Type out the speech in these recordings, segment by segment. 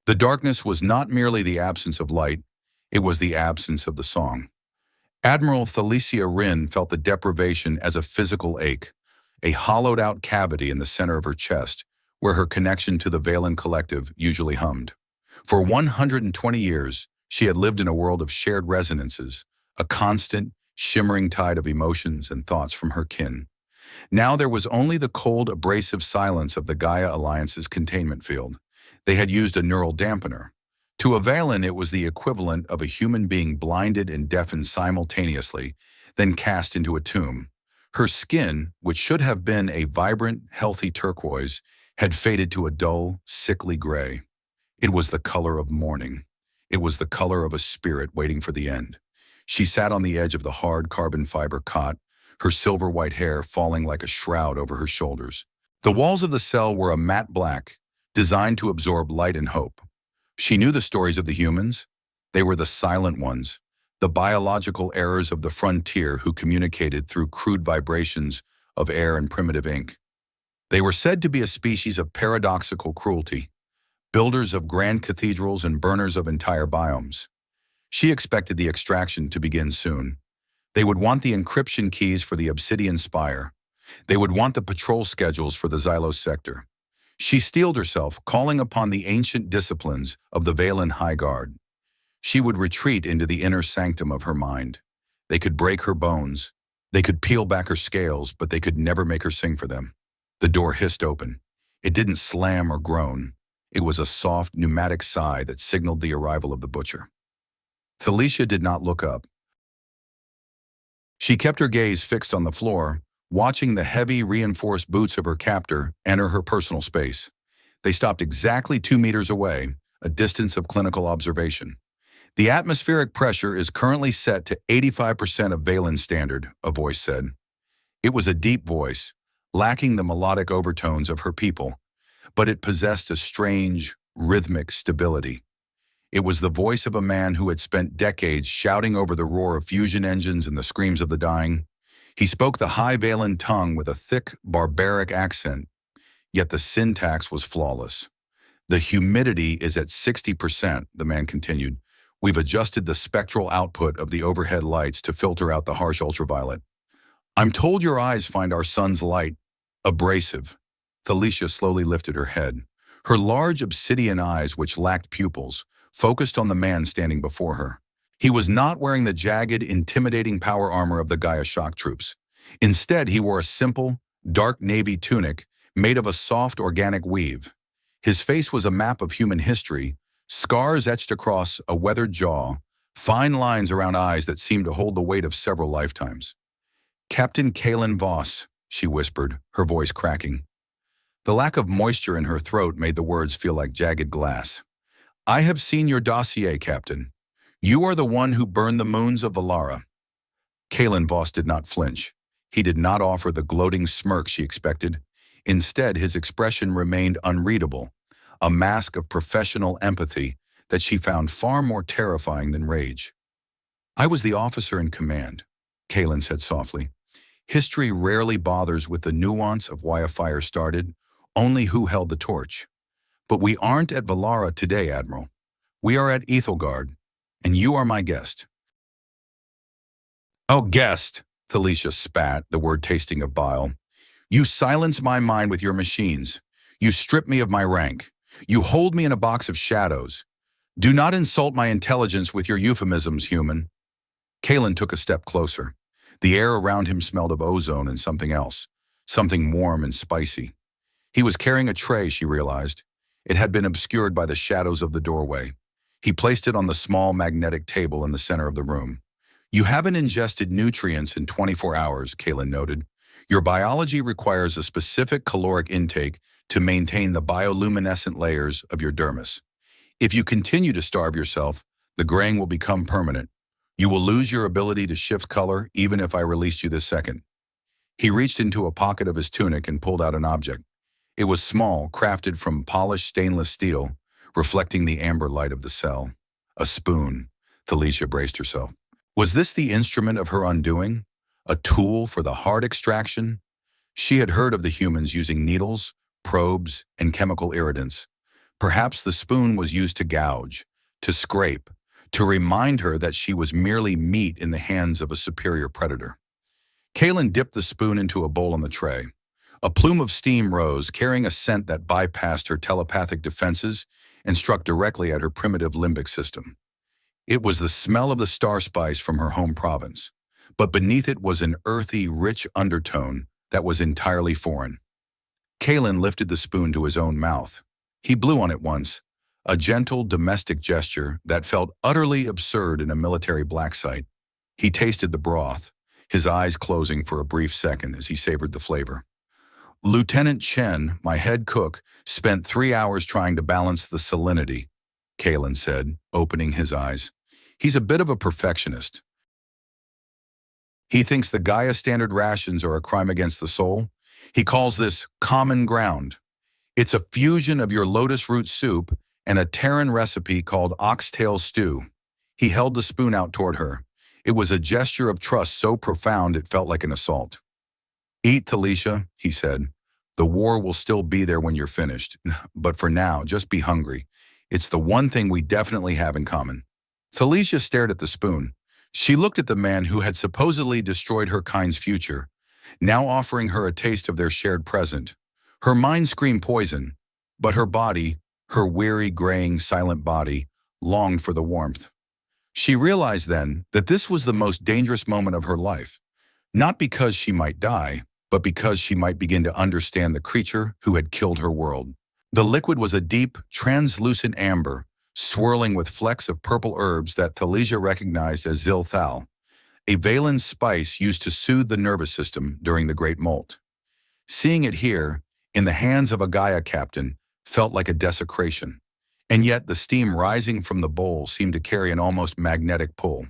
The darkness was not merely the absence of light, it was the absence of the song. Admiral Thalicia Ryn felt the deprivation as a physical ache, a hollowed-out cavity in the center of her chest, where her connection to the Vaelen collective usually hummed. For 120 years, she had lived in a world of shared resonances, a constant, shimmering tide of emotions and thoughts from her kin. Now there was only the cold, abrasive silence of the Gaia Alliance's containment field. They had used a neural dampener. To a Vaelen, it was the equivalent of a human being blinded and deafened simultaneously, then cast into a tomb. Her skin, which should have been a vibrant, healthy turquoise, had faded to a dull, sickly gray. It was the color of mourning. It was the color of a spirit waiting for the end. She sat on the edge of the hard carbon fiber cot, her silver-white hair falling like a shroud over her shoulders. The walls of the cell were a matte black, designed to absorb light and hope. She knew the stories of the humans. They were the silent ones, the biological errors of the frontier who communicated through crude vibrations of air and primitive ink. They were said to be a species of paradoxical cruelty, builders of grand cathedrals and burners of entire biomes. She expected the extraction to begin soon. They would want the encryption keys for the Obsidian Spire. They would want the patrol schedules for the Xylos sector. She steeled herself, calling upon the ancient disciplines of the Vaelen High Guard. She would retreat into the inner sanctum of her mind. They could break her bones. They could peel back her scales, but they could never make her sing for them. The door hissed open. It didn't slam or groan. It was a soft, pneumatic sigh that signaled the arrival of the butcher. Thalicia did not look up. She kept her gaze fixed on the floor, watching the heavy, reinforced boots of her captor enter her personal space. They stopped exactly 2 meters away, a distance of clinical observation. The atmospheric pressure is currently set to 85% of Vaelen standard, a voice said. It was a deep voice, lacking the melodic overtones of her people, but it possessed a strange, rhythmic stability. It was the voice of a man who had spent decades shouting over the roar of fusion engines and the screams of the dying. He spoke the high Vaelen tongue with a thick, barbaric accent, yet the syntax was flawless. The humidity is at 60%, the man continued. We've adjusted the spectral output of the overhead lights to filter out the harsh ultraviolet. I'm told your eyes find our sun's light abrasive. Thalicia slowly lifted her head. Her large obsidian eyes, which lacked pupils, focused on the man standing before her. He was not wearing the jagged, intimidating power armor of the Gaia shock troops. Instead, he wore a simple, dark navy tunic made of a soft organic weave. His face was a map of human history, scars etched across a weathered jaw, fine lines around eyes that seemed to hold the weight of several lifetimes. Captain Kaelen Voss, she whispered, her voice cracking. The lack of moisture in her throat made the words feel like jagged glass. I have seen your dossier, Captain. You are the one who burned the moons of Valara. Kaelen Voss did not flinch. He did not offer the gloating smirk she expected. Instead, his expression remained unreadable, a mask of professional empathy that she found far more terrifying than rage. I was the officer in command, Kaelen said softly. History rarely bothers with the nuance of why a fire started, only who held the torch. But we aren't at Valara today, Admiral. We are at Ethelgard, and you are my guest. Oh, guest, Thalicia spat, the word tasting of bile. You silence my mind with your machines. You strip me of my rank. You hold me in a box of shadows. Do not insult my intelligence with your euphemisms, human. Kaelen took a step closer. The air around him smelled of ozone and something else, something warm and spicy. He was carrying a tray, she realized. It had been obscured by the shadows of the doorway. He placed it on the small magnetic table in the center of the room. You haven't ingested nutrients in 24 hours, Kaelen noted. Your biology requires a specific caloric intake to maintain the bioluminescent layers of your dermis. If you continue to starve yourself, the graying will become permanent. You will lose your ability to shift color even if I released you this second. He reached into a pocket of his tunic and pulled out an object. It was small, crafted from polished stainless steel, reflecting the amber light of the cell. A spoon. Thalicia braced herself. Was this the instrument of her undoing? A tool for the heart extraction? She had heard of the humans using needles, probes, and chemical irritants, Perhaps the spoon was used to gouge, to scrape, to remind her that she was merely meat in the hands of a superior predator. Kaelen dipped the spoon into a bowl on the tray. A plume of steam rose, carrying a scent that bypassed her telepathic defenses and struck directly at her primitive limbic system. It was the smell of the star spice from her home province, but beneath it was an earthy, rich undertone that was entirely foreign. Kaelen lifted the spoon to his own mouth. He blew on it once, a gentle, domestic gesture that felt utterly absurd in a military black site. He tasted the broth, his eyes closing for a brief second as he savored the flavor. Lieutenant Chen, my head cook, spent 3 hours trying to balance the salinity, Kaelen said, opening his eyes. He's a bit of a perfectionist. He thinks the Gaia standard rations are a crime against the soul. He calls this common ground. It's a fusion of your lotus root soup and a Terran recipe called oxtail stew. He held the spoon out toward her. It was a gesture of trust so profound it felt like an assault. Eat, Thalicia, he said. The war will still be there when you're finished, but for now, just be hungry. It's the one thing we definitely have in common. Thalicia stared at the spoon. She looked at the man who had supposedly destroyed her kind's future, now offering her a taste of their shared present. Her mind screamed poison, but her body, her weary, graying, silent body, longed for the warmth. She realized then that this was the most dangerous moment of her life, not because she might die, but because she might begin to understand the creature who had killed her world. The liquid was a deep, translucent amber, swirling with flecks of purple herbs that Thalicia recognized as zilthal, a Vaelen spice used to soothe the nervous system during the Great Molt. Seeing it here, in the hands of a Gaia captain, felt like a desecration, and yet the steam rising from the bowl seemed to carry an almost magnetic pull.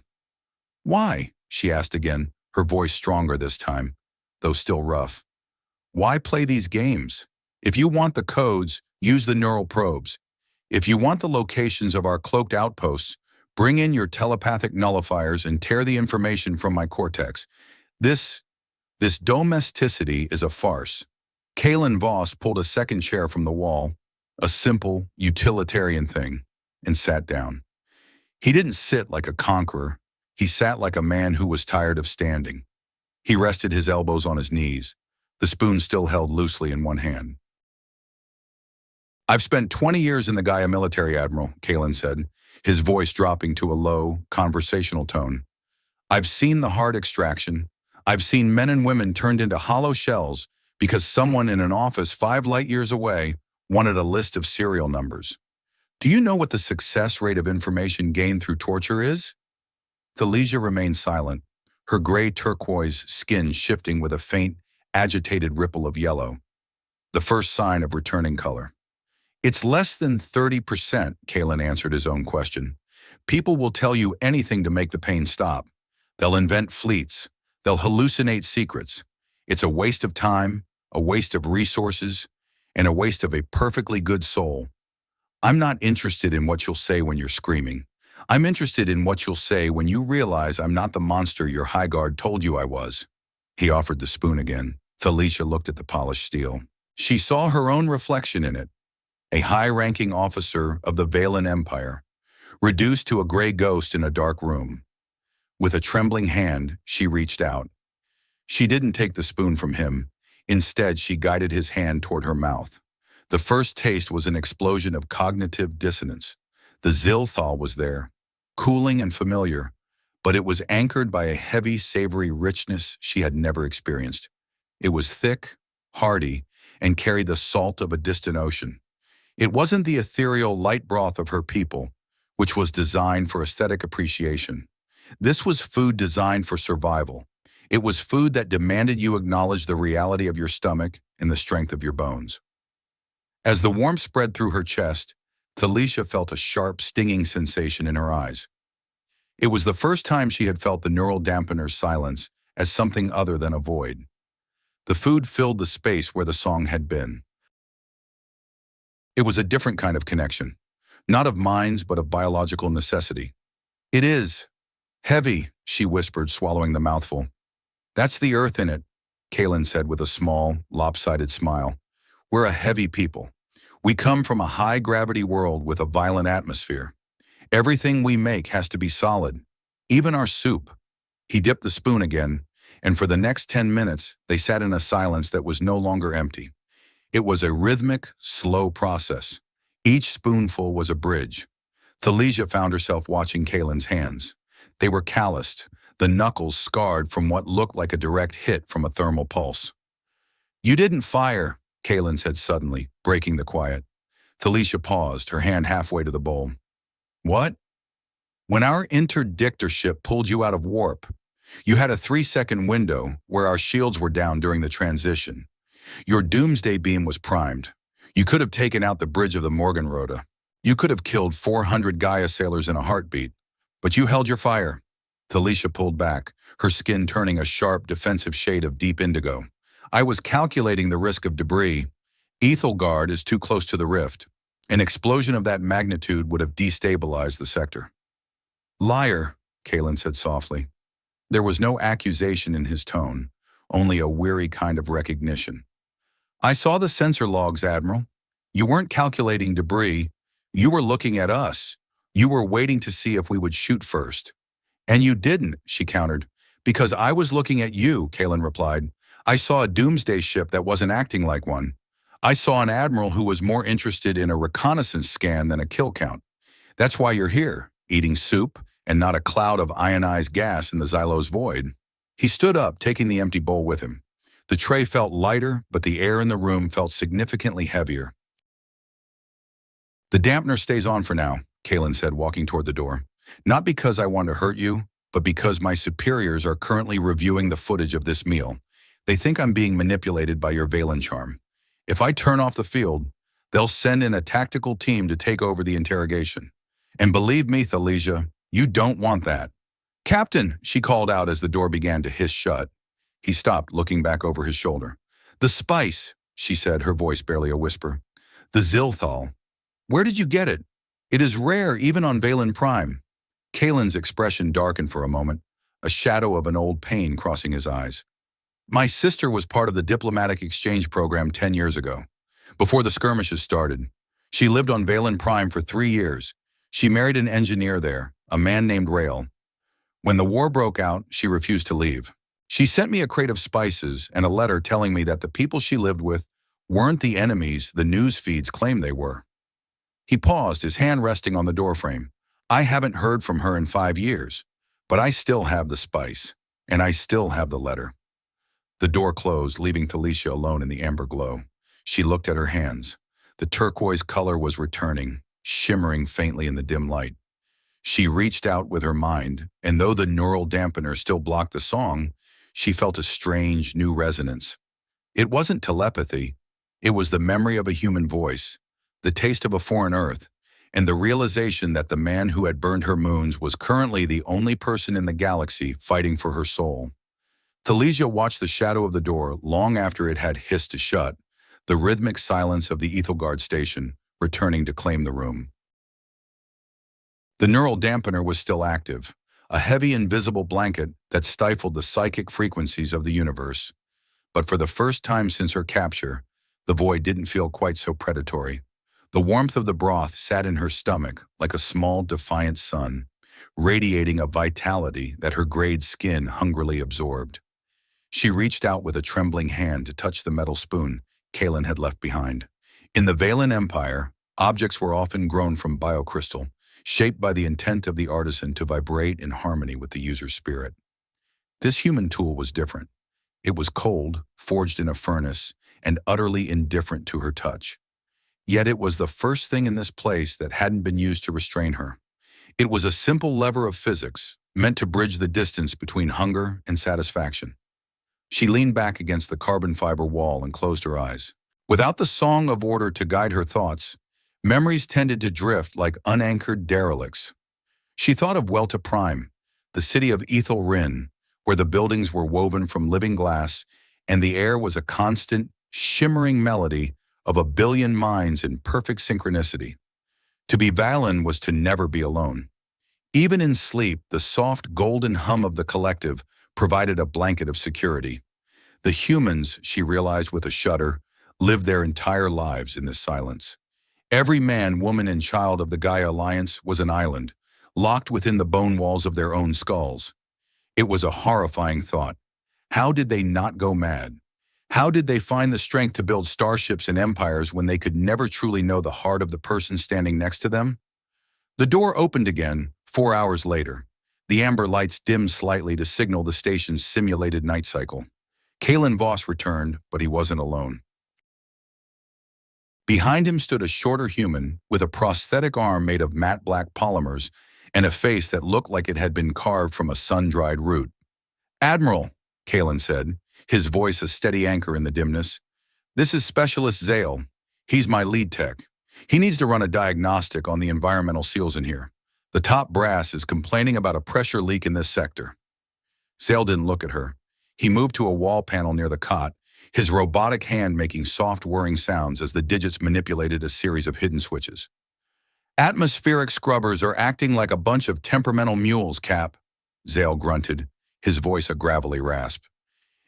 Why? She asked again, her voice stronger this time, though still rough. Why play these games? If you want the codes, use the neural probes. If you want the locations of our cloaked outposts, bring in your telepathic nullifiers and tear the information from my cortex. This domesticity is a farce. Kaelen Voss pulled a second chair from the wall, a simple, utilitarian thing, and sat down. He didn't sit like a conqueror. He sat like a man who was tired of standing. He rested his elbows on his knees, the spoon still held loosely in one hand. I've spent 20 years in the Gaia military, Admiral, Kaelen said, his voice dropping to a low, conversational tone. I've seen the hard extraction. I've seen men and women turned into hollow shells because someone in an office 5 light years away wanted a list of serial numbers. Do you know what the success rate of information gained through torture is? Thalicia remained silent, her gray turquoise skin shifting with a faint, agitated ripple of yellow, the first sign of returning color. It's less than 30%, Kaelen answered his own question. People will tell you anything to make the pain stop. They'll invent fleets. They'll hallucinate secrets. It's a waste of time, a waste of resources, and a waste of a perfectly good soul. I'm not interested in what you'll say when you're screaming. I'm interested in what you'll say when you realize I'm not the monster your high guard told you I was. He offered the spoon again. Thalicia looked at the polished steel. She saw her own reflection in it, a high-ranking officer of the Vaelen Empire, reduced to a gray ghost in a dark room. With a trembling hand, she reached out. She didn't take the spoon from him. Instead, she guided his hand toward her mouth. The first taste was an explosion of cognitive dissonance. The zilthal was there, cooling and familiar, but it was anchored by a heavy, savory richness she had never experienced. It was thick, hearty, and carried the salt of a distant ocean. It wasn't the ethereal light broth of her people, which was designed for aesthetic appreciation. This was food designed for survival. It was food that demanded you acknowledge the reality of your stomach and the strength of your bones. As the warmth spread through her chest, Thalicia felt a sharp, stinging sensation in her eyes. It was the first time she had felt the neural dampener's silence as something other than a void. The food filled the space where the song had been. It was a different kind of connection, not of minds but of biological necessity. It is heavy, she whispered, swallowing the mouthful. That's the earth in it, Kaelen said with a small, lopsided smile. We're a heavy people. We come from a high-gravity world with a violent atmosphere. Everything we make has to be solid, even our soup. He dipped the spoon again, and for the next 10 minutes, they sat in a silence that was no longer empty. It was a rhythmic, slow process. Each spoonful was a bridge. Thalesia found herself watching Kaelen's hands. They were calloused, the knuckles scarred from what looked like a direct hit from a thermal pulse. "You didn't fire," Kaelen said suddenly, breaking the quiet. Thalesia paused, her hand halfway to the bowl. "What?" "When our interdictorship pulled you out of warp, you had a 3-second window where our shields were down during the transition. Your doomsday beam was primed. You could have taken out the bridge of the Morgenrode. You could have killed 400 Gaia sailors in a heartbeat. But you held your fire." Thalesia pulled back, her skin turning a sharp, defensive shade of deep indigo. "I was calculating the risk of debris. Ethelgard is too close to the rift. An explosion of that magnitude would have destabilized the sector." "Liar," Kaelen said softly. There was no accusation in his tone, only a weary kind of recognition. "I saw the sensor logs, Admiral. You weren't calculating debris. You were looking at us. You were waiting to see if we would shoot first." "And you didn't," she countered. "Because I was looking at you," Kaelen replied. "I saw a doomsday ship that wasn't acting like one. I saw an admiral who was more interested in a reconnaissance scan than a kill count. That's why you're here, eating soup and not a cloud of ionized gas in the Xylos void." He stood up, taking the empty bowl with him. The tray felt lighter, but the air in the room felt significantly heavier. "The dampener stays on for now," Kaelen said, walking toward the door. "Not because I want to hurt you, but because my superiors are currently reviewing the footage of this meal. They think I'm being manipulated by your Vaelen charm. If I turn off the field, they'll send in a tactical team to take over the interrogation. And believe me, Thalesia, you don't want that." "Captain," she called out as the door began to hiss shut. He stopped, looking back over his shoulder. "The spice," she said, her voice barely a whisper. "The Zilthal. Where did you get it? It is rare even on Vaelen Prime." Kaelen's expression darkened for a moment, a shadow of an old pain crossing his eyes. "My sister was part of the diplomatic exchange program 10 years ago, before the skirmishes started. She lived on Vaelen Prime for 3 years. She married an engineer there, a man named Rael. When the war broke out, she refused to leave. She sent me a crate of spices and a letter telling me that the people she lived with weren't the enemies the news feeds claimed they were." He paused, his hand resting on the doorframe. "I haven't heard from her in 5 years, but I still have the spice, and I still have the letter." The door closed, leaving Thalesia alone in the amber glow. She looked at her hands. The turquoise color was returning, shimmering faintly in the dim light. She reached out with her mind, and though the neural dampener still blocked the song, she felt a strange, new resonance. It wasn't telepathy. It was the memory of a human voice, the taste of a foreign earth, and the realization that the man who had burned her moons was currently the only person in the galaxy fighting for her soul. Thalesia watched the shadow of the door long after it had hissed to shut, the rhythmic silence of the Ethelgard station returning to claim the room. The neural dampener was still active, a heavy invisible blanket that stifled the psychic frequencies of the universe. But for the first time since her capture, the void didn't feel quite so predatory. The warmth of the broth sat in her stomach like a small, defiant sun, radiating a vitality that her grayed skin hungrily absorbed. She reached out with a trembling hand to touch the metal spoon Kaelen had left behind. In the Vaelen Empire, objects were often grown from biocrystal, shaped by the intent of the artisan to vibrate in harmony with the user's spirit. This human tool was different. It was cold, forged in a furnace, and utterly indifferent to her touch. Yet it was the first thing in this place that hadn't been used to restrain her. It was a simple lever of physics, meant to bridge the distance between hunger and satisfaction. She leaned back against the carbon fiber wall and closed her eyes. Without the song of order to guide her thoughts, memories tended to drift like unanchored derelicts. She thought of Welta Prime, the city of Ethel Rin, where the buildings were woven from living glass and the air was a constant, shimmering melody of a billion minds in perfect synchronicity. To be Vaelen was to never be alone. Even in sleep, the soft golden hum of the collective provided a blanket of security. The humans, she realized with a shudder, lived their entire lives in this silence. Every man, woman, and child of the Gaia Alliance was an island, locked within the bone walls of their own skulls. It was a horrifying thought. How did they not go mad? How did they find the strength to build starships and empires when they could never truly know the heart of the person standing next to them? The door opened again, 4 hours later. The amber lights dimmed slightly to signal the station's simulated night cycle. Kaelen Voss returned, but he wasn't alone. Behind him stood a shorter human with a prosthetic arm made of matte black polymers and a face that looked like it had been carved from a sun-dried root. "Admiral," Kaelen said, his voice a steady anchor in the dimness. "This is Specialist Zael. He's my lead tech. He needs to run a diagnostic on the environmental seals in here. The top brass is complaining about a pressure leak in this sector." Zael didn't look at her. He moved to a wall panel near the cot, his robotic hand making soft whirring sounds as the digits manipulated a series of hidden switches. "Atmospheric scrubbers are acting like a bunch of temperamental mules, Cap," Zael grunted, his voice a gravelly rasp.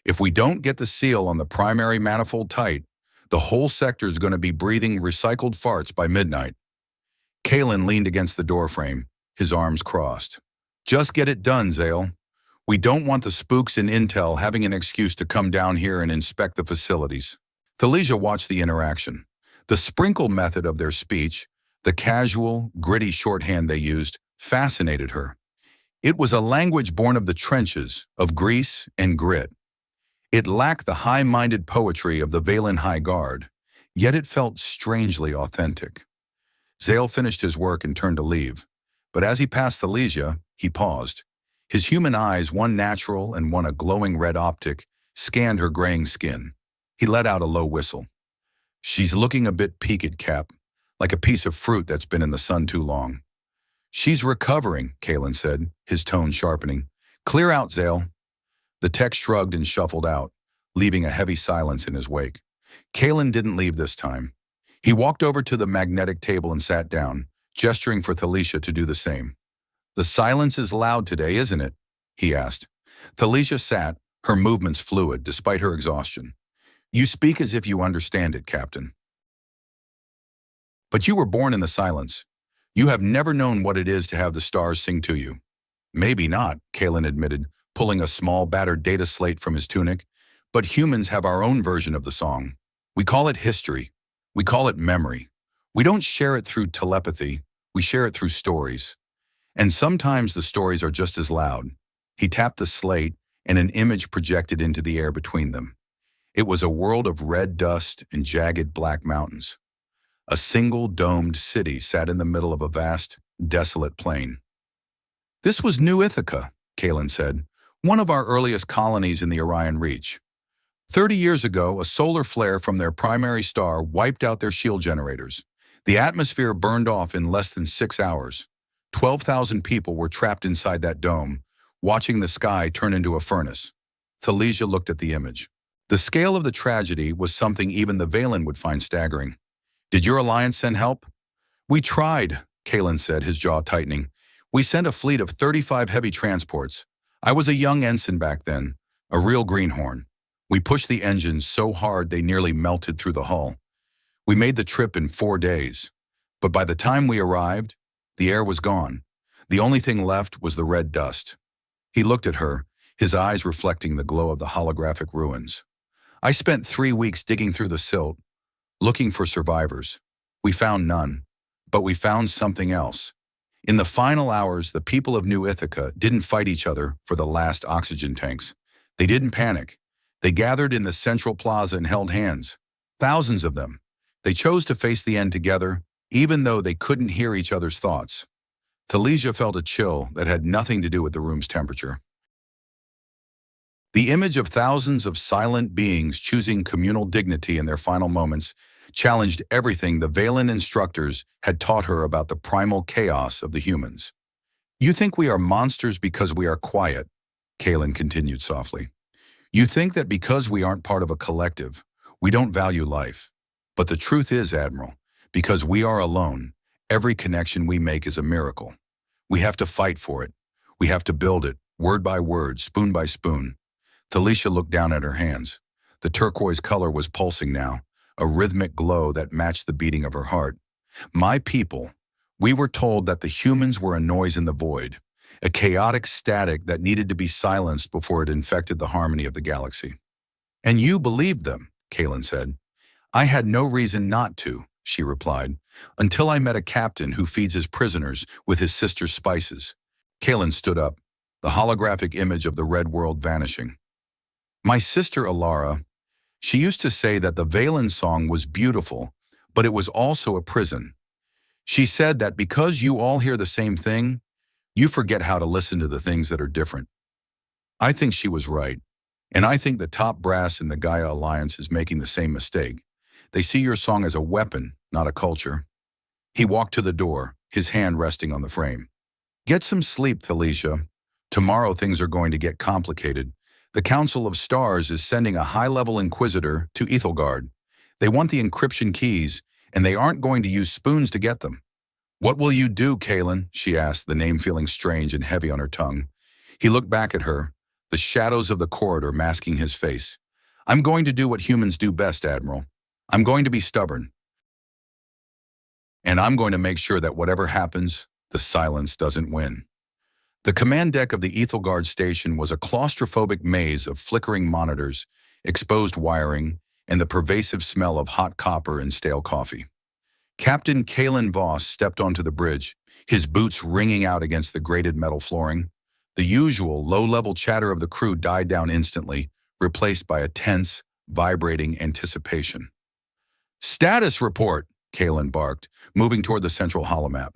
"If we don't get the seal on the primary manifold tight, the whole sector's going to be breathing recycled farts by midnight." Kaelen leaned against the doorframe, his arms crossed. "Just get it done, Zael. We don't want the spooks in Intel having an excuse to come down here and inspect the facilities." Thalesia watched the interaction. The sprinkle method of their speech, the casual, gritty shorthand they used, fascinated her. It was a language born of the trenches, of grease and grit. It lacked the high-minded poetry of the Vaelen High Guard, yet it felt strangely authentic. Zael finished his work and turned to leave, but as he passed Thalesia, he paused. His human eyes, one natural and one a glowing red optic, scanned her graying skin. He let out a low whistle. "She's looking a bit peaked, Cap, like a piece of fruit that's been in the sun too long." "She's recovering," Kaelen said, his tone sharpening. "Clear out, Zael." The tech shrugged and shuffled out, leaving a heavy silence in his wake. Kaelen didn't leave this time. He walked over to the magnetic table and sat down, gesturing for Thalesia to do the same. "The silence is loud today, isn't it?" he asked. Thalesia sat, her movements fluid despite her exhaustion. "You speak as if you understand it, Captain. But you were born in the silence. You have never known what it is to have the stars sing to you." "Maybe not," Kaelen admitted, pulling a small battered data slate from his tunic. "But humans have our own version of the song. We call it history. We call it memory. We don't share it through telepathy. We share it through stories. And sometimes the stories are just as loud." He tapped the slate, and an image projected into the air between them. It was a world of red dust and jagged black mountains. A single domed city sat in the middle of a vast, desolate plain. "This was New Ithaca," Kaelen said, "one of our earliest colonies in the Orion Reach. 30 years ago, a solar flare from their primary star wiped out their shield generators. The atmosphere burned off in less than 6 hours. 12,000 people were trapped inside that dome, watching the sky turn into a furnace." Thalesia looked at the image. The scale of the tragedy was something even the Vaelen would find staggering. "Did your alliance send help?" "We tried," Kaelen said, his jaw tightening. "We sent a fleet of 35 heavy transports. I was a young ensign back then, a real greenhorn. We pushed the engines so hard they nearly melted through the hull. We made the trip in 4 days. But by the time we arrived, the air was gone. The only thing left was the red dust." He looked at her, his eyes reflecting the glow of the holographic ruins. "I spent 3 weeks digging through the silt, looking for survivors. We found none, but we found something else. In the final hours, the people of New Ithaca didn't fight each other for the last oxygen tanks. They didn't panic. They gathered in the central plaza and held hands. Thousands of them. They chose to face the end together, even though they couldn't hear each other's thoughts." Thalesia felt a chill that had nothing to do with the room's temperature. The image of thousands of silent beings choosing communal dignity in their final moments challenged everything the Vaelen instructors had taught her about the primal chaos of the humans. "You think we are monsters because we are quiet," Kaelen continued softly. "You think that because we aren't part of a collective, we don't value life. But the truth is, Admiral, because we are alone, every connection we make is a miracle. We have to fight for it. We have to build it, word by word, spoon by spoon." Thalesia looked down at her hands. The turquoise color was pulsing now, a rhythmic glow that matched the beating of her heart. My people, we were told that the humans were a noise in the void, a chaotic static that needed to be silenced before it infected the harmony of the galaxy. And you believed them, Kaelen said. I had no reason not to, she replied, until I met a captain who feeds his prisoners with his sister's spices. Kaelen stood up, the holographic image of the red world vanishing. My sister Alara, she used to say that the Vaelen song was beautiful, but it was also a prison. She said that because you all hear the same thing, you forget how to listen to the things that are different. I think she was right, and I think the top brass in the Gaia Alliance is making the same mistake. They see your song as a weapon, not a culture. He walked to the door, his hand resting on the frame. Get some sleep, Thalicia. Tomorrow things are going to get complicated. The Council of Stars is sending a high-level inquisitor to Ethelgard. They want the encryption keys, and they aren't going to use spoons to get them. What will you do, Kaelen? She asked, the name feeling strange and heavy on her tongue. He looked back at her, the shadows of the corridor masking his face. I'm going to do what humans do best, Admiral. I'm going to be stubborn. And I'm going to make sure that whatever happens, the silence doesn't win. The command deck of the Ethelgard station was a claustrophobic maze of flickering monitors, exposed wiring, and the pervasive smell of hot copper and stale coffee. Captain Kaelen Voss stepped onto the bridge, his boots ringing out against the grated metal flooring. The usual low-level chatter of the crew died down instantly, replaced by a tense, vibrating anticipation. Status report, Kaelen barked, moving toward the central holomap.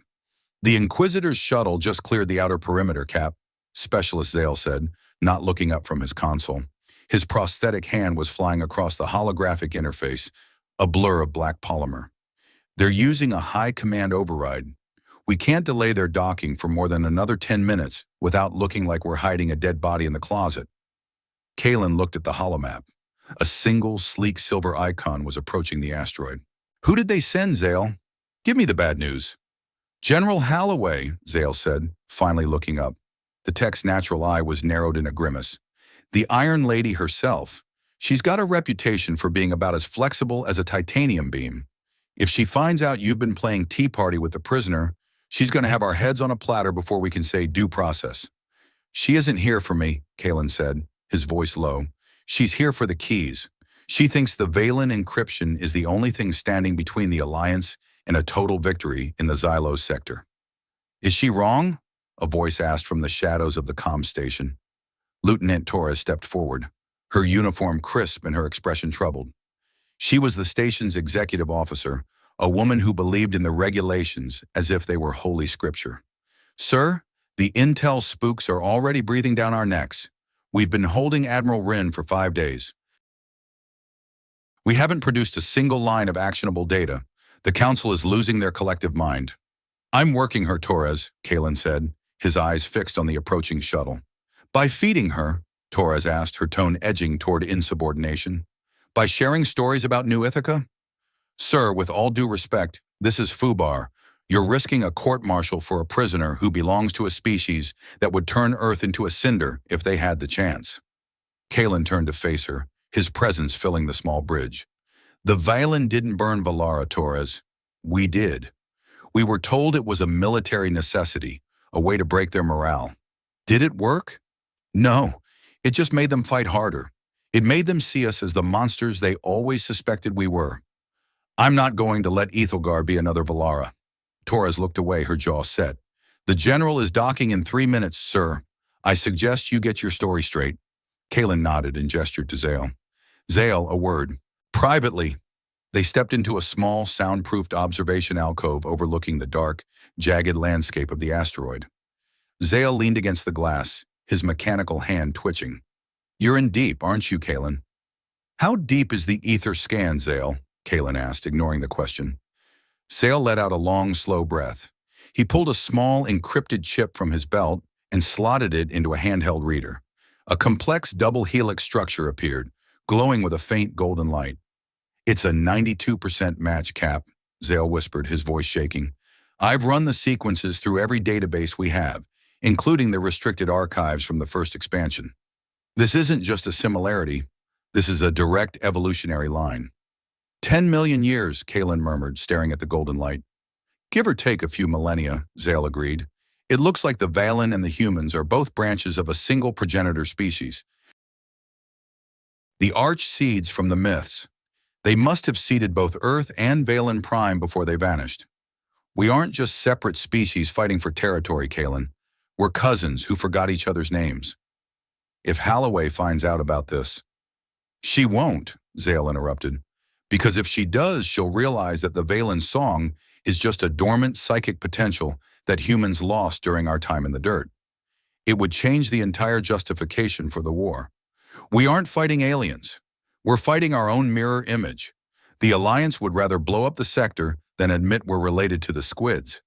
The Inquisitor's shuttle just cleared the outer perimeter, Cap, Specialist Zale said, not looking up from his console. His prosthetic hand was flying across the holographic interface, a blur of black polymer. They're using a high command override. We can't delay their docking for more than another 10 minutes without looking like we're hiding a dead body in the closet. Kaelen looked at the holomap. A single, sleek silver icon was approaching the asteroid. Who did they send, Zale? Give me the bad news. General Halloway, Zale said, finally looking up. The tech's natural eye was narrowed in a grimace. The Iron Lady herself. She's got a reputation for being about as flexible as a titanium beam. If she finds out you've been playing tea party with the prisoner, she's going to have our heads on a platter before we can say due process. She isn't here for me, Kaelen said, his voice low. She's here for the keys. She thinks the Vaelen encryption is the only thing standing between the Alliance and a total victory in the Xylos sector. Is she wrong? A voice asked from the shadows of the comm station. Lieutenant Torres stepped forward, her uniform crisp and her expression troubled. She was the station's executive officer, a woman who believed in the regulations as if they were holy scripture. Sir, the intel spooks are already breathing down our necks. We've been holding Admiral Wren for 5 days. We haven't produced a single line of actionable data. The Council is losing their collective mind. I'm working her, Torres, Kaelen said, his eyes fixed on the approaching shuttle. By feeding her, Torres asked, her tone edging toward insubordination. By sharing stories about New Ithaca? Sir, with all due respect, this is Fubar. You're risking a court-martial for a prisoner who belongs to a species that would turn Earth into a cinder if they had the chance. Kaelen turned to face her, his presence filling the small bridge. The Vaelen didn't burn Valara, Torres. We did. We were told it was a military necessity, a way to break their morale. Did it work? No. It just made them fight harder. It made them see us as the monsters they always suspected we were. I'm not going to let Ethelgard be another Valara. Torres looked away, her jaw set. The General is docking in 3 minutes, sir. I suggest you get your story straight. Kaelen nodded and gestured to Zale. Zale, a word. Privately, they stepped into a small, soundproofed observation alcove overlooking the dark, jagged landscape of the asteroid. Zale leaned against the glass, his mechanical hand twitching. You're in deep, aren't you, Kaelen? How deep is the ether scan, Zale? Kaelen asked, ignoring the question. Zale let out a long, slow breath. He pulled a small, encrypted chip from his belt and slotted it into a handheld reader. A complex double helix structure appeared, glowing with a faint golden light. It's a 92% match, Cap, Zale whispered, his voice shaking. I've run the sequences through every database we have, including the restricted archives from the first expansion. This isn't just a similarity. This is a direct evolutionary line. 10 million years, Kaelen murmured, staring at the golden light. Give or take a few millennia, Zale agreed. It looks like the Vaelen and the humans are both branches of a single progenitor species. The arch seeds from the myths. They must have seeded both Earth and Vaelen Prime before they vanished. We aren't just separate species fighting for territory, Kaelen. We're cousins who forgot each other's names. If Holloway finds out about this, she won't, Zale interrupted, because if she does, she'll realize that the Vaelen song is just a dormant psychic potential that humans lost during our time in the dirt. It would change the entire justification for the war. We aren't fighting aliens. We're fighting our own mirror image. The Alliance would rather blow up the sector than admit we're related to the squids.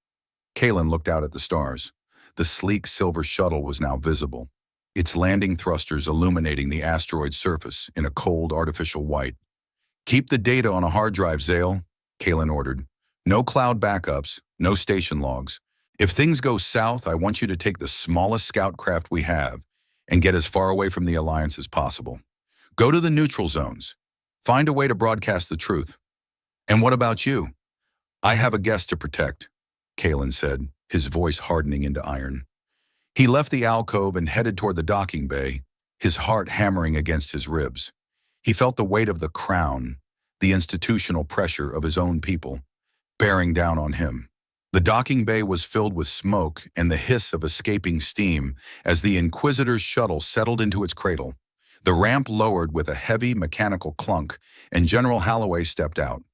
Kaelen looked out at the stars. The sleek silver shuttle was now visible, its landing thrusters illuminating the asteroid's surface in a cold, artificial white. Keep the data on a hard drive, Zale, Kaelen ordered. No cloud backups, no station logs. If things go south, I want you to take the smallest scout craft we have and get as far away from the Alliance as possible. Go to the neutral zones. Find a way to broadcast the truth. And what about you? I have a guest to protect, Kaelen said, his voice hardening into iron. He left the alcove and headed toward the docking bay, his heart hammering against his ribs. He felt the weight of the crown, the institutional pressure of his own people, bearing down on him. The docking bay was filled with smoke and the hiss of escaping steam as the Inquisitor's shuttle settled into its cradle. The ramp lowered with a heavy mechanical clunk, and General Holloway stepped out.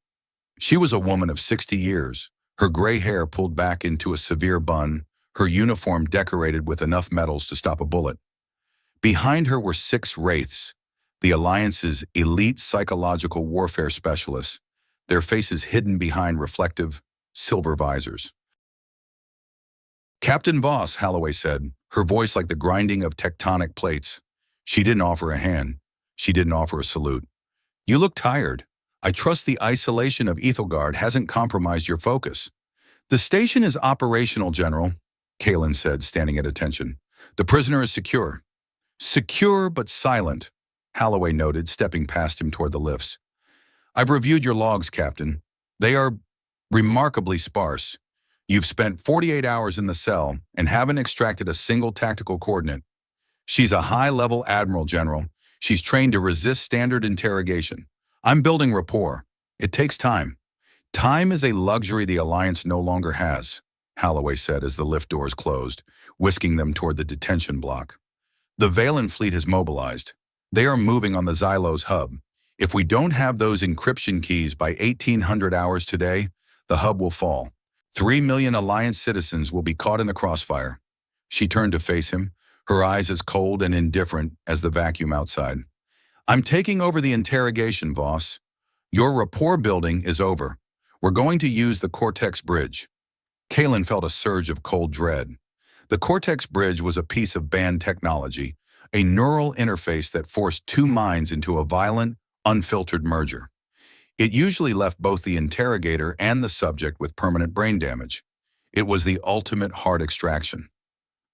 She was a woman of 60 years, her gray hair pulled back into a severe bun, her uniform decorated with enough medals to stop a bullet. Behind her were 6 wraiths, the Alliance's elite psychological warfare specialists, their faces hidden behind reflective, silver visors. Captain Voss, Holloway said, her voice like the grinding of tectonic plates. She didn't offer a hand. She didn't offer a salute. You look tired. I trust the isolation of Ethelgard hasn't compromised your focus. The station is operational, General, Kaelen said, standing at attention. The prisoner is secure. Secure but silent, Holloway noted, stepping past him toward the lifts. I've reviewed your logs, Captain. They are remarkably sparse. You've spent 48 hours in the cell and haven't extracted a single tactical coordinate. She's a high-level admiral, General. She's trained to resist standard interrogation. I'm building rapport. It takes time. Time is a luxury the Alliance no longer has, Holloway said as the lift doors closed, whisking them toward the detention block. The Vaelen fleet has mobilized. They are moving on the Xylos hub. If we don't have those encryption keys by 1800 hours today, the hub will fall. 3 million Alliance citizens will be caught in the crossfire. She turned to face him, her eyes as cold and indifferent as the vacuum outside. I'm taking over the interrogation, Voss. Your rapport building is over. We're going to use the Cortex Bridge. Kaelen felt a surge of cold dread. The Cortex Bridge was a piece of banned technology, a neural interface that forced 2 minds into a violent, unfiltered merger. It usually left both the interrogator and the subject with permanent brain damage. It was the ultimate heart extraction.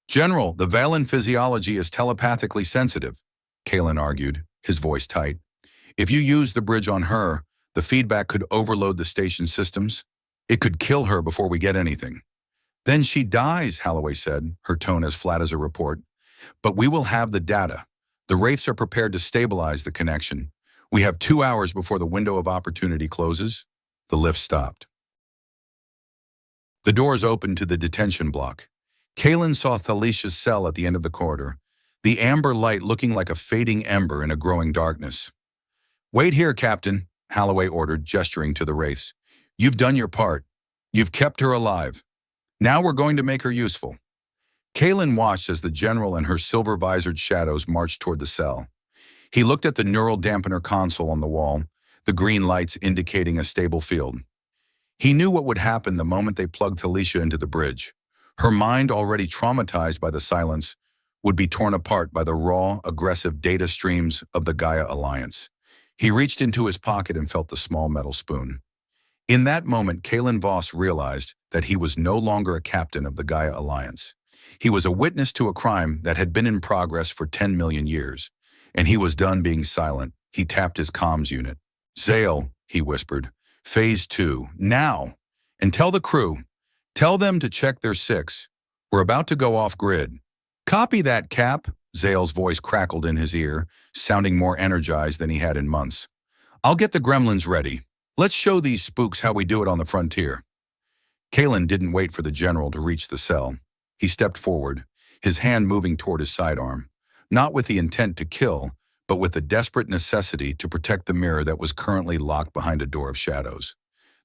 General, the Vaelen physiology is telepathically sensitive, Kaelen argued, his voice tight. If you use the bridge on her, the feedback could overload the station systems. It could kill her before we get anything. Then she dies, Holloway said, her tone as flat as a report. But we will have the data. The wraiths are prepared to stabilize the connection. We have 2 hours before the window of opportunity closes. The lift stopped. The doors opened to the detention block. Kaelen saw Thalicia's cell at the end of the corridor, the amber light looking like a fading ember in a growing darkness. Wait here, Captain, Holloway ordered, gesturing to the wraiths. You've done your part. You've kept her alive. Now we're going to make her useful. Kaelen watched as the general and her silver-visored shadows marched toward the cell. He looked at the neural dampener console on the wall, the green lights indicating a stable field. He knew what would happen the moment they plugged Thalicia into the bridge. Her mind, already traumatized by the silence, would be torn apart by the raw, aggressive data streams of the Gaia Alliance. He reached into his pocket and felt the small metal spoon. In that moment, Kaelen Voss realized that he was no longer a captain of the Gaia Alliance. He was a witness to a crime that had been in progress for 10 million years, and he was done being silent. He tapped his comms unit. Zale, he whispered, Phase 2, now! And tell the crew, Tell them to check their six. We're about to go off-grid. Copy that, Cap. Zale's voice crackled in his ear, sounding more energized than he had in months. I'll get the gremlins ready. Let's show these spooks how we do it on the frontier. Kaelen didn't wait for the general to reach the cell. He stepped forward, his hand moving toward his sidearm, not with the intent to kill, but with the desperate necessity to protect the mirror that was currently locked behind a door of shadows.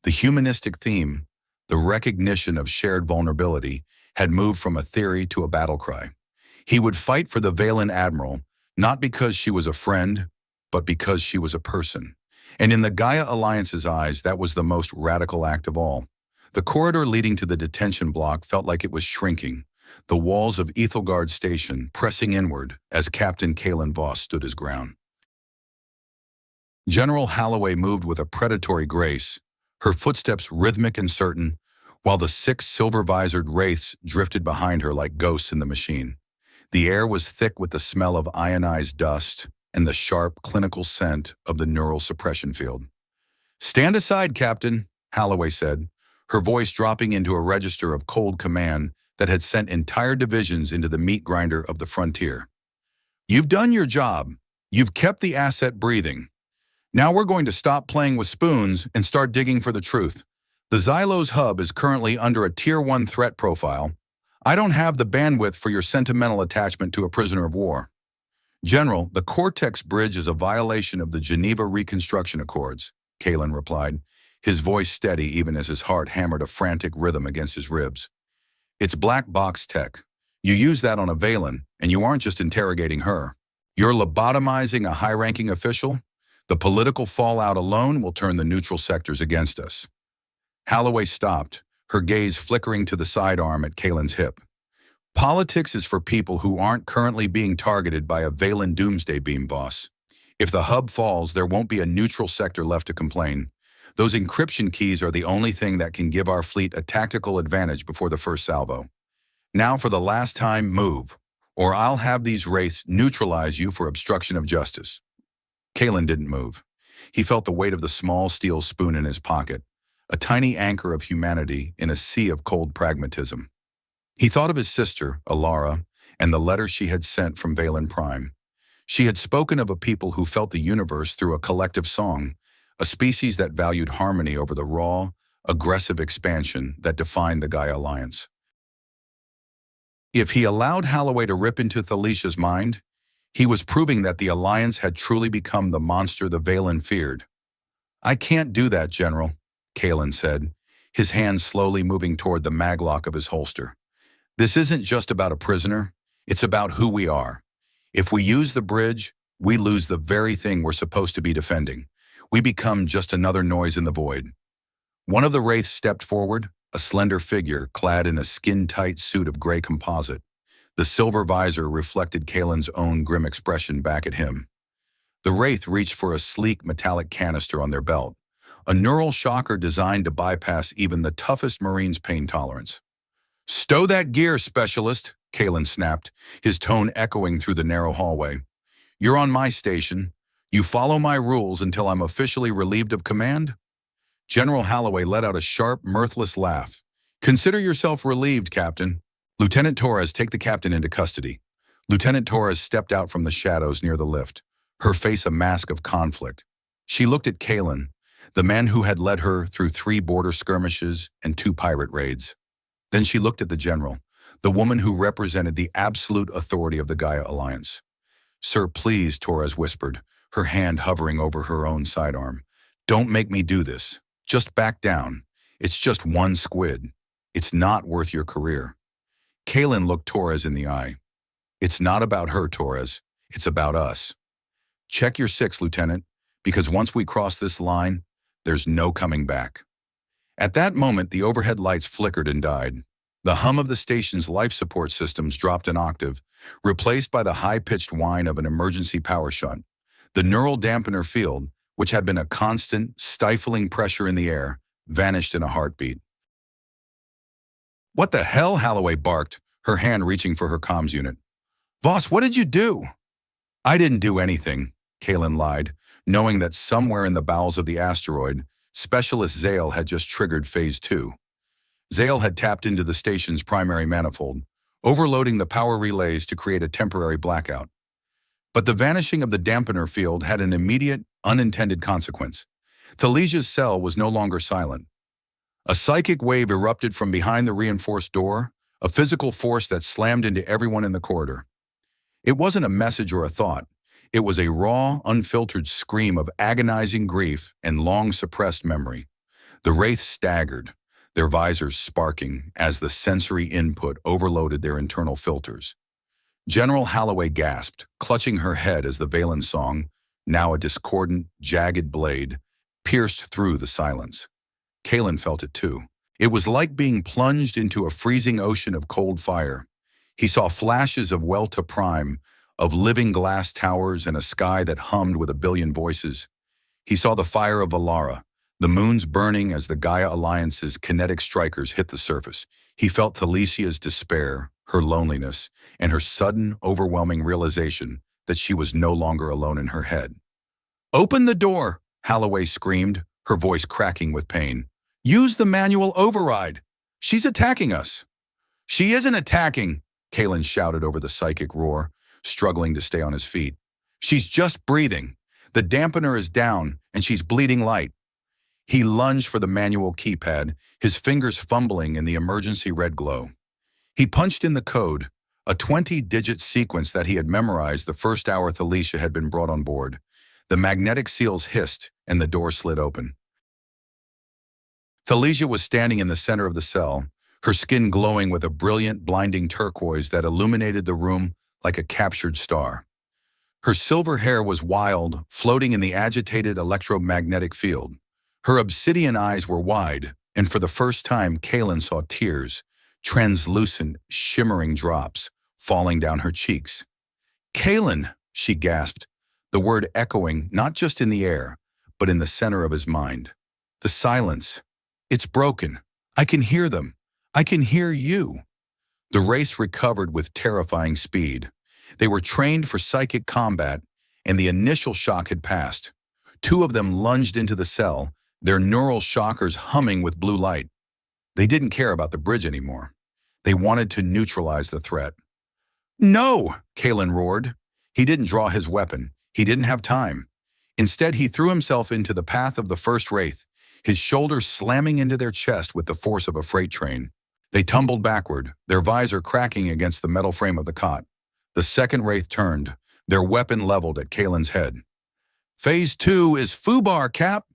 The humanistic theme, the recognition of shared vulnerability, had moved from a theory to a battle cry. He would fight for the Vaelen Admiral, not because she was a friend, but because she was a person. And in the Gaia Alliance's eyes, that was the most radical act of all. The corridor leading to the detention block felt like it was shrinking, the walls of Ethelgard Station pressing inward as Captain Kaelen Voss stood his ground. General Holloway moved with a predatory grace, her footsteps rhythmic and certain, while the 6 silver-visored wraiths drifted behind her like ghosts in the machine. The air was thick with the smell of ionized dust and the sharp, clinical scent of the neural suppression field. "Stand aside, Captain," Holloway said, her voice dropping into a register of cold command that had sent entire divisions into the meat grinder of the frontier. "You've done your job. You've kept the asset breathing. Now we're going to stop playing with spoons and start digging for the truth. The Xylos hub is currently under a Tier 1 threat profile. I don't have the bandwidth for your sentimental attachment to a prisoner of war." "General, the Cortex Bridge is a violation of the Geneva Reconstruction Accords," Kaelen replied, his voice steady even as his heart hammered a frantic rhythm against his ribs. "It's black box tech. You use that on a Vaelen, and you aren't just interrogating her. You're lobotomizing a high-ranking official? The political fallout alone will turn the neutral sectors against us." Holloway stopped, her gaze flickering to the sidearm at Kaelen's hip. "Politics is for people who aren't currently being targeted by a Vaelen doomsday beam, boss. If the hub falls, there won't be a neutral sector left to complain. Those encryption keys are the only thing that can give our fleet a tactical advantage before the first salvo. Now for the last time, move, or I'll have these wraiths neutralize you for obstruction of justice." Kaelen didn't move. He felt the weight of the small steel spoon in his pocket, a tiny anchor of humanity in a sea of cold pragmatism. He thought of his sister, Alara, and the letter she had sent from Vaelen Prime. She had spoken of a people who felt the universe through a collective song, a species that valued harmony over the raw, aggressive expansion that defined the Gaia Alliance. If he allowed Holloway to rip into Thalicia's mind, he was proving that the Alliance had truly become the monster the Vaelen feared. "I can't do that, General," Kaelen said, his hand slowly moving toward the maglock of his holster. "This isn't just about a prisoner, it's about who we are. If we use the bridge, we lose the very thing we're supposed to be defending. We become just another noise in the void." One of the wraiths stepped forward, a slender figure clad in a skin-tight suit of gray composite. The silver visor reflected Kaelen's own grim expression back at him. The wraith reached for a sleek metallic canister on their belt, a neural shocker designed to bypass even the toughest Marine's pain tolerance. "Stow that gear, specialist," Kaelen snapped, his tone echoing through the narrow hallway. "You're on my station. You follow my rules until I'm officially relieved of command?" General Holloway let out a sharp, mirthless laugh. "Consider yourself relieved, Captain. Lieutenant Torres, take the captain into custody." Lieutenant Torres stepped out from the shadows near the lift, her face a mask of conflict. She looked at Kaelen, the man who had led her through 3 border skirmishes and 2 pirate raids. Then she looked at the general, the woman who represented the absolute authority of the Gaia Alliance. "Sir, please," Torres whispered, her hand hovering over her own sidearm. "Don't make me do this. Just back down. It's just one squid. It's not worth your career." Kaelen looked Torres in the eye. "It's not about her, Torres. It's about us. Check your 6, Lieutenant, because once we cross this line, there's no coming back." At that moment, the overhead lights flickered and died. The hum of the station's life support systems dropped an octave, replaced by the high-pitched whine of an emergency power shunt. The neural dampener field, which had been a constant, stifling pressure in the air, vanished in a heartbeat. "What the hell?" Holloway barked, her hand reaching for her comms unit. "Voss, what did you do?" "I didn't do anything," Kaelen lied, knowing that somewhere in the bowels of the asteroid, Specialist Zale had just triggered Phase 2. Zale had tapped into the station's primary manifold, overloading the power relays to create a temporary blackout. But the vanishing of the dampener field had an immediate, unintended consequence. Thalesia's cell was no longer silent. A psychic wave erupted from behind the reinforced door, a physical force that slammed into everyone in the corridor. It wasn't a message or a thought. It was a raw, unfiltered scream of agonizing grief and long-suppressed memory. The wraiths staggered, their visors sparking as the sensory input overloaded their internal filters. General Holloway gasped, clutching her head as the Vaelen song, now a discordant, jagged blade, pierced through the silence. Kaelen felt it too. It was like being plunged into a freezing ocean of cold fire. He saw flashes of Welta Prime, of living glass towers and a sky that hummed with a billion voices. He saw the fire of Valara, the moons burning as the Gaia Alliance's kinetic strikers hit the surface. He felt Thalesia's despair, her loneliness, and her sudden, overwhelming realization that she was no longer alone in her head. "Open the door!" Holloway screamed, her voice cracking with pain. "Use the manual override! She's attacking us!" "She isn't attacking!" Kaelen shouted over the psychic roar, struggling to stay on his feet. "She's just breathing. The dampener is down, and she's bleeding light." He lunged for the manual keypad, his fingers fumbling in the emergency red glow. He punched in the code, a 20-digit sequence that he had memorized the first hour Thalesia had been brought on board. The magnetic seals hissed, and the door slid open. Thalesia was standing in the center of the cell, her skin glowing with a brilliant, blinding turquoise that illuminated the room like a captured star. Her silver hair was wild, floating in the agitated electromagnetic field. Her obsidian eyes were wide, and for the first time Kaelen saw tears, translucent, shimmering drops, falling down her cheeks. "Kaelen!" she gasped, the word echoing not just in the air, but in the center of his mind. "The silence. It's broken. I can hear them. I can hear you." The race recovered with terrifying speed. They were trained for psychic combat, and the initial shock had passed. Two of them lunged into the cell, their neural shockers humming with blue light. They didn't care about the bridge anymore. They wanted to neutralize the threat. "No!" Kaelen roared. He didn't draw his weapon. He didn't have time. Instead, he threw himself into the path of the first wraith, his shoulders slamming into their chest with the force of a freight train. They tumbled backward, their visor cracking against the metal frame of the cot. The second wraith turned, their weapon leveled at Kaelen's head. "Phase 2 is FUBAR, Cap!"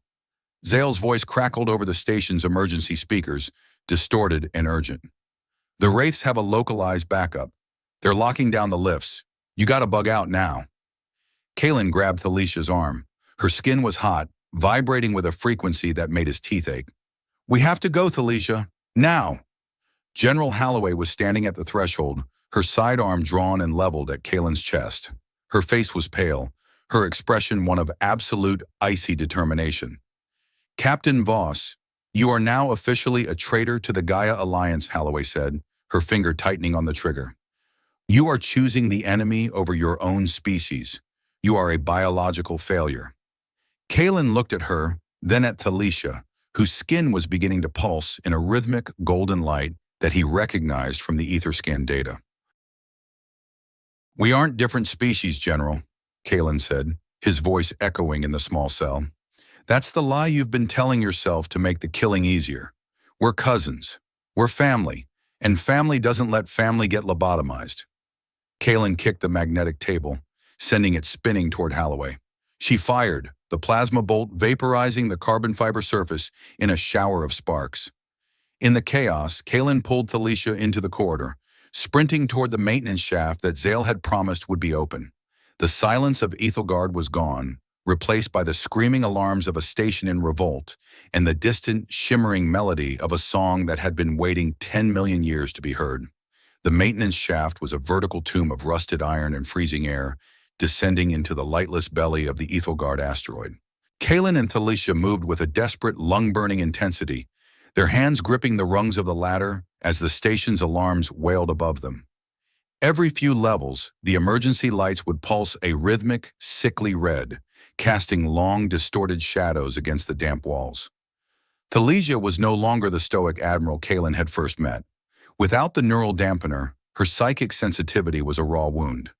Zale's voice crackled over the station's emergency speakers, distorted and urgent. "The wraiths have a localized backup. They're locking down the lifts. You gotta bug out now." Kaelen grabbed Thalesia's arm. Her skin was hot, vibrating with a frequency that made his teeth ache. "We have to go, Thalesia. Now!" General Holloway was standing at the threshold, her sidearm drawn and leveled at Kaelen's chest. Her face was pale, her expression one of absolute, icy determination. "Captain Voss, you are now officially a traitor to the Gaia Alliance," Holloway said, her finger tightening on the trigger. "You are choosing the enemy over your own species. You are a biological failure." Kaelen looked at her, then at Thalesia, whose skin was beginning to pulse in a rhythmic golden light that he recognized from the Etherscan data. "We aren't different species, General," Kaelen said, his voice echoing in the small cell. "That's the lie you've been telling yourself to make the killing easier. We're cousins. We're family, and family doesn't let family get lobotomized." Kaelen kicked the magnetic table, sending it spinning toward Holloway. She fired, the plasma bolt vaporizing the carbon fiber surface in a shower of sparks. In the chaos, Kaelen pulled Thalesia into the corridor, sprinting toward the maintenance shaft that Zale had promised would be open. The silence of Ethelgard was gone, replaced by the screaming alarms of a station in revolt and the distant, shimmering melody of a song that had been waiting 10 million years to be heard. The maintenance shaft was a vertical tomb of rusted iron and freezing air, descending into the lightless belly of the Ethelgard asteroid. Kaelen and Thalesia moved with a desperate, lung-burning intensity, their hands gripping the rungs of the ladder as the station's alarms wailed above them. Every few levels, the emergency lights would pulse a rhythmic, sickly red, casting long, distorted shadows against the damp walls. Thalesia was no longer the stoic Admiral Kaelen had first met. Without the neural dampener, her psychic sensitivity was a raw wound.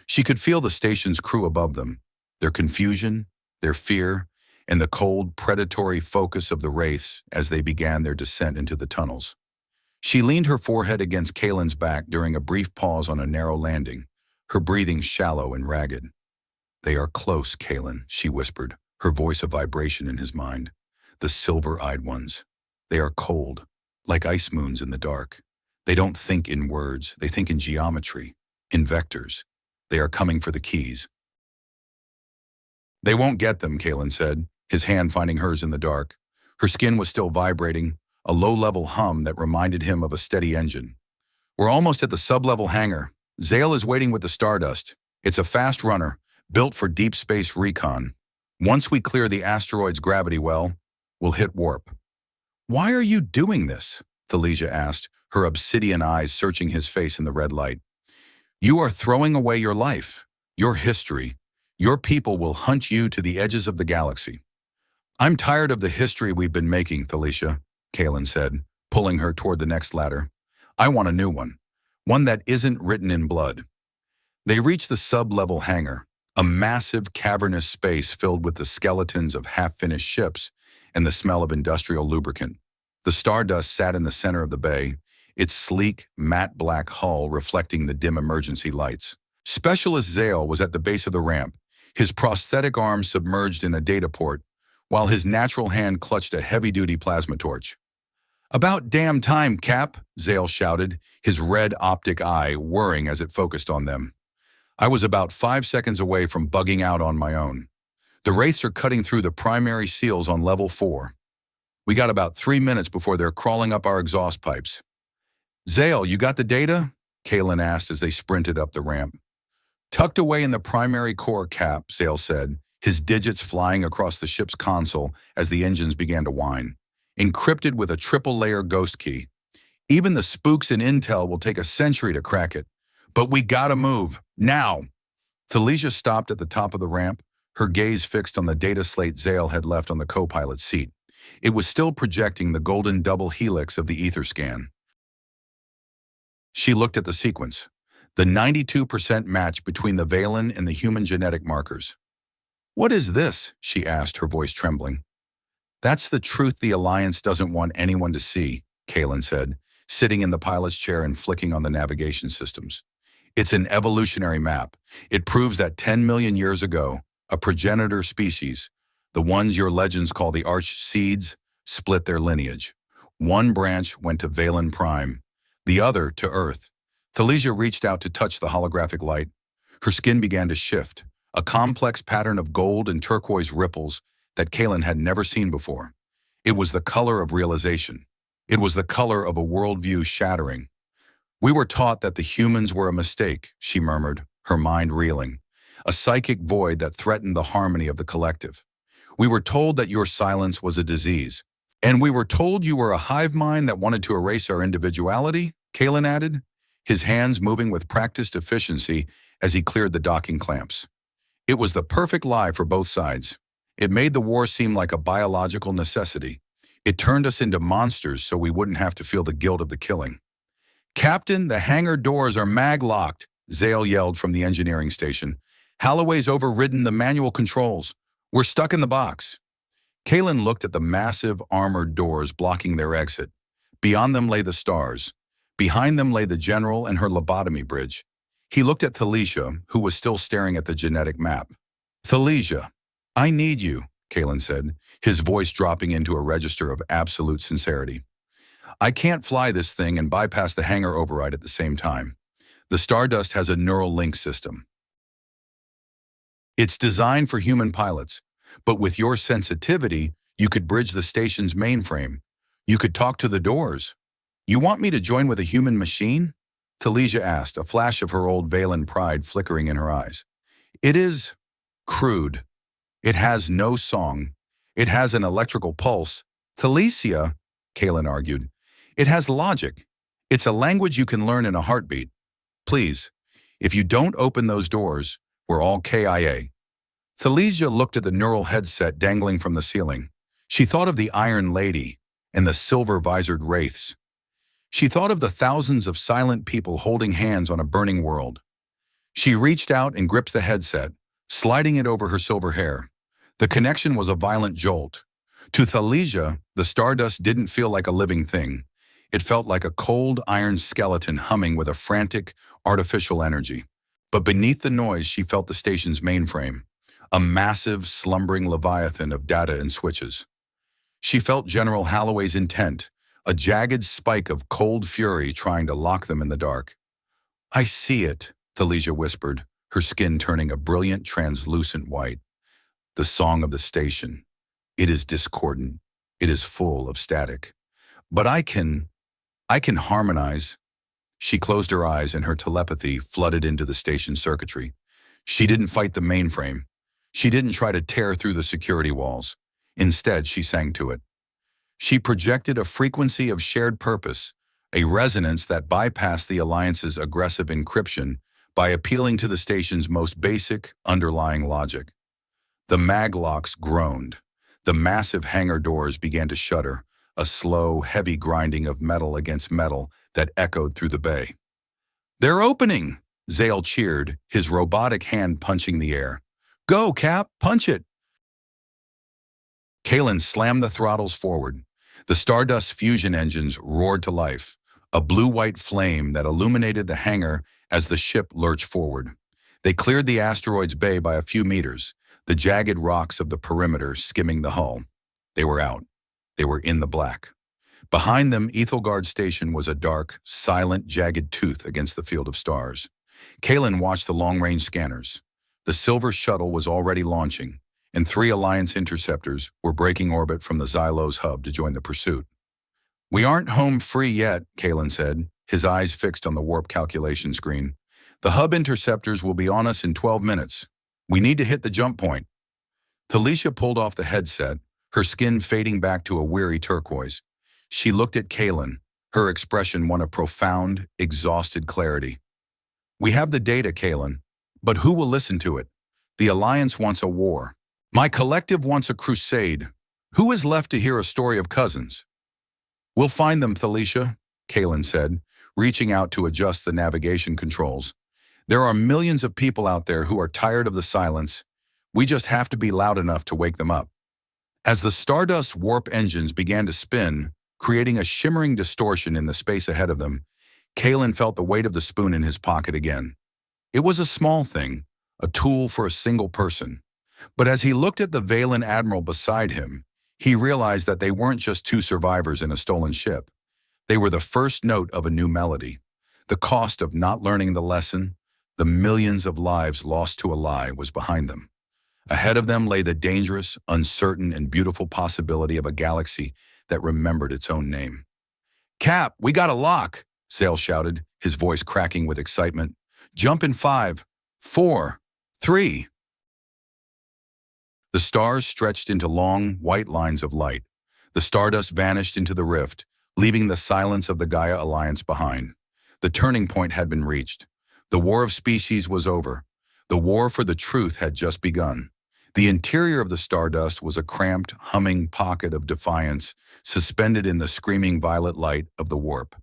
She could feel the station's crew above them, their confusion, their fear, and the cold, predatory focus of the wraiths as they began their descent into the tunnels. She leaned her forehead against Kaelin's back during a brief pause on a narrow landing, her breathing shallow and ragged. "They are close, Kaelen," she whispered, her voice a vibration in his mind. "The silver-eyed ones. They are cold, like ice moons in the dark. They don't think in words, they think in geometry, in vectors. They are coming for the keys." "They won't get them," Kaelen said, his hand finding hers in the dark. Her skin was still vibrating, a low-level hum that reminded him of a steady engine. "We're almost at the sub-level hangar. Zale is waiting with the Stardust. It's a fast runner, built for deep space recon. Once we clear the asteroid's gravity well, we'll hit warp." "Why are you doing this?" Thalesia asked, her obsidian eyes searching his face in the red light. "You are throwing away your life, your history. Your people will hunt you to the edges of the galaxy." "I'm tired of the history we've been making, Thalesia," Kaelen said, pulling her toward the next ladder. "I want a new one that isn't written in blood." They reached the sub-level hangar, a massive cavernous space filled with the skeletons of half-finished ships and the smell of industrial lubricant. The Stardust sat in the center of the bay, its sleek, matte black hull reflecting the dim emergency lights. Specialist Zale was at the base of the ramp, his prosthetic arm submerged in a data port, while his natural hand clutched a heavy-duty plasma torch. "About damn time, Cap," Zale shouted, his red optic eye whirring as it focused on them. "I was about 5 seconds away from bugging out on my own. The wraiths are cutting through the primary seals on level 4. We got about 3 minutes before they're crawling up our exhaust pipes." "Zale, you got the data?" Kaelen asked as they sprinted up the ramp. "Tucked away in the primary core, Cap," Zale said, his digits flying across the ship's console as the engines began to whine. "Encrypted with a triple-layer ghost key. Even the spooks in Intel will take a century to crack it. But we gotta move, now." Thalesia stopped at the top of the ramp, her gaze fixed on the data slate Zale had left on the co-pilot's seat. It was still projecting the golden double helix of the ether scan. She looked at the sequence, the 92% match between the Vaelen and the human genetic markers. "What is this?" she asked, her voice trembling. "That's the truth the Alliance doesn't want anyone to see," Kaelen said, sitting in the pilot's chair and flicking on the navigation systems. "It's an evolutionary map. It proves that 10 million years ago, a progenitor species, the ones your legends call the Arch-Seeds, split their lineage. One branch went to Vaelen Prime, the other to Earth." Thalesia reached out to touch the holographic light. Her skin began to shift, a complex pattern of gold and turquoise ripples that Kaelen had never seen before. It was the color of realization. It was the color of a worldview shattering. "We were taught that the humans were a mistake," she murmured, her mind reeling, a psychic void that threatened the harmony of the collective. "We were told that your silence was a disease. And we were told you were a hive mind that wanted to erase our individuality," Kaelen added, his hands moving with practiced efficiency as he cleared the docking clamps. It was the perfect lie for both sides. It made the war seem like a biological necessity. It turned us into monsters so we wouldn't have to feel the guilt of the killing. "Captain, the hangar doors are mag-locked," Zale yelled from the engineering station. "Holloway's overridden the manual controls. We're stuck in the box." Kaelen looked at the massive armored doors blocking their exit. Beyond them lay the stars. Behind them lay the general and her lobotomy bridge. He looked at Thalesia, who was still staring at the genetic map. "Thalesia, I need you," Kaelen said, his voice dropping into a register of absolute sincerity. "I can't fly this thing and bypass the hangar override at the same time. The Stardust has a neural link system. It's designed for human pilots, but with your sensitivity, you could bridge the station's mainframe. You could talk to the doors. You want me to join with a human machine?" Thalesia asked, a flash of her old Vaelen pride flickering in her eyes. "It is crude. It has no song. It has an electrical pulse." "Thalesia," Kaelen argued, "it has logic. It's a language you can learn in a heartbeat. Please, if you don't open those doors, we're all KIA." Thalesia looked at the neural headset dangling from the ceiling. She thought of the Iron Lady, and the silver-visored wraiths. She thought of the thousands of silent people holding hands on a burning world. She reached out and gripped the headset, sliding it over her silver hair. The connection was a violent jolt. To Thalesia, the stardust didn't feel like a living thing. It felt like a cold iron skeleton humming with a frantic, artificial energy. But beneath the noise, she felt the station's mainframe, a massive, slumbering leviathan of data and switches. She felt General Halloway's intent, a jagged spike of cold fury trying to lock them in the dark. "I see it," Thalesia whispered, her skin turning a brilliant, translucent white. "The song of the station. It is discordant. It is full of static. But I can harmonize." She closed her eyes and her telepathy flooded into the station circuitry. She didn't fight the mainframe. She didn't try to tear through the security walls. Instead, she sang to it. She projected a frequency of shared purpose, a resonance that bypassed the Alliance's aggressive encryption by appealing to the station's most basic, underlying logic. The maglocks groaned. The massive hangar doors began to shudder, a slow, heavy grinding of metal against metal that echoed through the bay. "They're opening!" Zale cheered, his robotic hand punching the air. "Go, Cap, punch it!" Kaelen slammed the throttles forward. The Stardust fusion engines roared to life, a blue-white flame that illuminated the hangar as the ship lurched forward. They cleared the asteroid's bay by a few meters, the jagged rocks of the perimeter skimming the hull. They were out. They were in the black. Behind them, Ethelgard Station was a dark, silent, jagged tooth against the field of stars. Kaelen watched the long-range scanners. The Silver Shuttle was already launching, and 3 Alliance interceptors were breaking orbit from the Xylos hub to join the pursuit. "We aren't home free yet," Kaelen said, his eyes fixed on the warp calculation screen. "The hub interceptors will be on us in 12 minutes. We need to hit the jump point." Thalesia pulled off the headset, her skin fading back to a weary turquoise. She looked at Kaelen, her expression one of profound, exhausted clarity. "We have the data, Kaelen, but who will listen to it? The Alliance wants a war. My collective wants a crusade. Who is left to hear a story of cousins?" "We'll find them, Thalesia," Kaelen said, reaching out to adjust the navigation controls. "There are millions of people out there who are tired of the silence. We just have to be loud enough to wake them up." As the Stardust warp engines began to spin, creating a shimmering distortion in the space ahead of them, Kaelen felt the weight of the spoon in his pocket again. It was a small thing, a tool for a single person. But as he looked at the Vaelen Admiral beside him, he realized that they weren't just 2 survivors in a stolen ship. They were the first note of a new melody. The cost of not learning the lesson, the millions of lives lost to a lie, was behind them. Ahead of them lay the dangerous, uncertain, and beautiful possibility of a galaxy that remembered its own name. "Cap, we got a lock!" Zale shouted, his voice cracking with excitement. "Jump in 5, 4, 3. The stars stretched into long, white lines of light. The stardust vanished into the rift, leaving the silence of the Gaia Alliance behind. The turning point had been reached. The war of species was over. The war for the truth had just begun. The interior of the stardust was a cramped, humming pocket of defiance, suspended in the screaming violet light of the warp.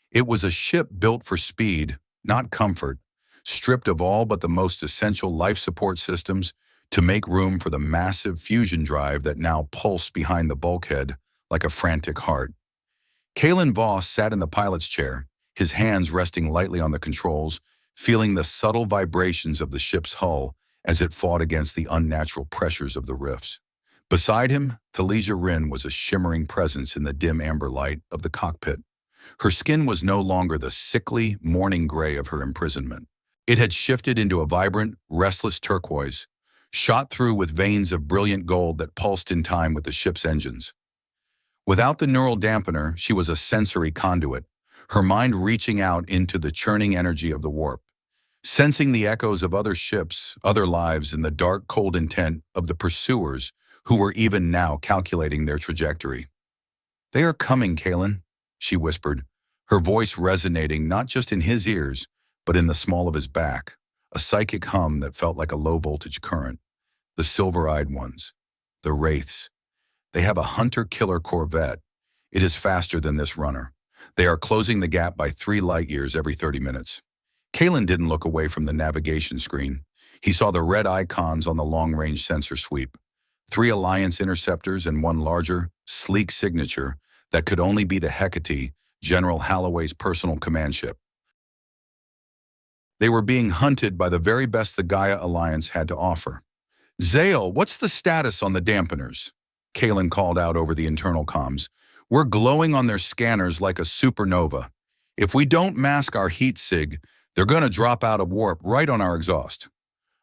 It was a ship built for speed, not comfort, stripped of all but the most essential life support systems to make room for the massive fusion drive that now pulsed behind the bulkhead like a frantic heart. Kaelen Voss sat in the pilot's chair, his hands resting lightly on the controls, feeling the subtle vibrations of the ship's hull as it fought against the unnatural pressures of the rifts. Beside him, Thalesia Rin was a shimmering presence in the dim amber light of the cockpit. Her skin was no longer the sickly, morning gray of her imprisonment. It had shifted into a vibrant, restless turquoise, shot through with veins of brilliant gold that pulsed in time with the ship's engines. Without the neural dampener, she was a sensory conduit, her mind reaching out into the churning energy of the warp, sensing the echoes of other ships, other lives, and the dark, cold intent of the pursuers who were even now calculating their trajectory. "They are coming, Kaelen," she whispered, her voice resonating not just in his ears, but in the small of his back, a psychic hum that felt like a low-voltage current. "The silver-eyed ones, the wraiths. They have a hunter-killer corvette. It is faster than this runner. They are closing the gap by 3 light years every 30 minutes. Kaelen didn't look away from the navigation screen. He saw the red icons on the long-range sensor sweep. 3 Alliance interceptors and 1 larger, sleek signature that could only be the Hecate, General Halloway's personal command ship. They were being hunted by the very best the Gaia Alliance had to offer. "Zale, what's the status on the dampeners?" Kaelen called out over the internal comms. "We're glowing on their scanners like a supernova. If we don't mask our heat sig, they're going to drop out of warp right on our exhaust."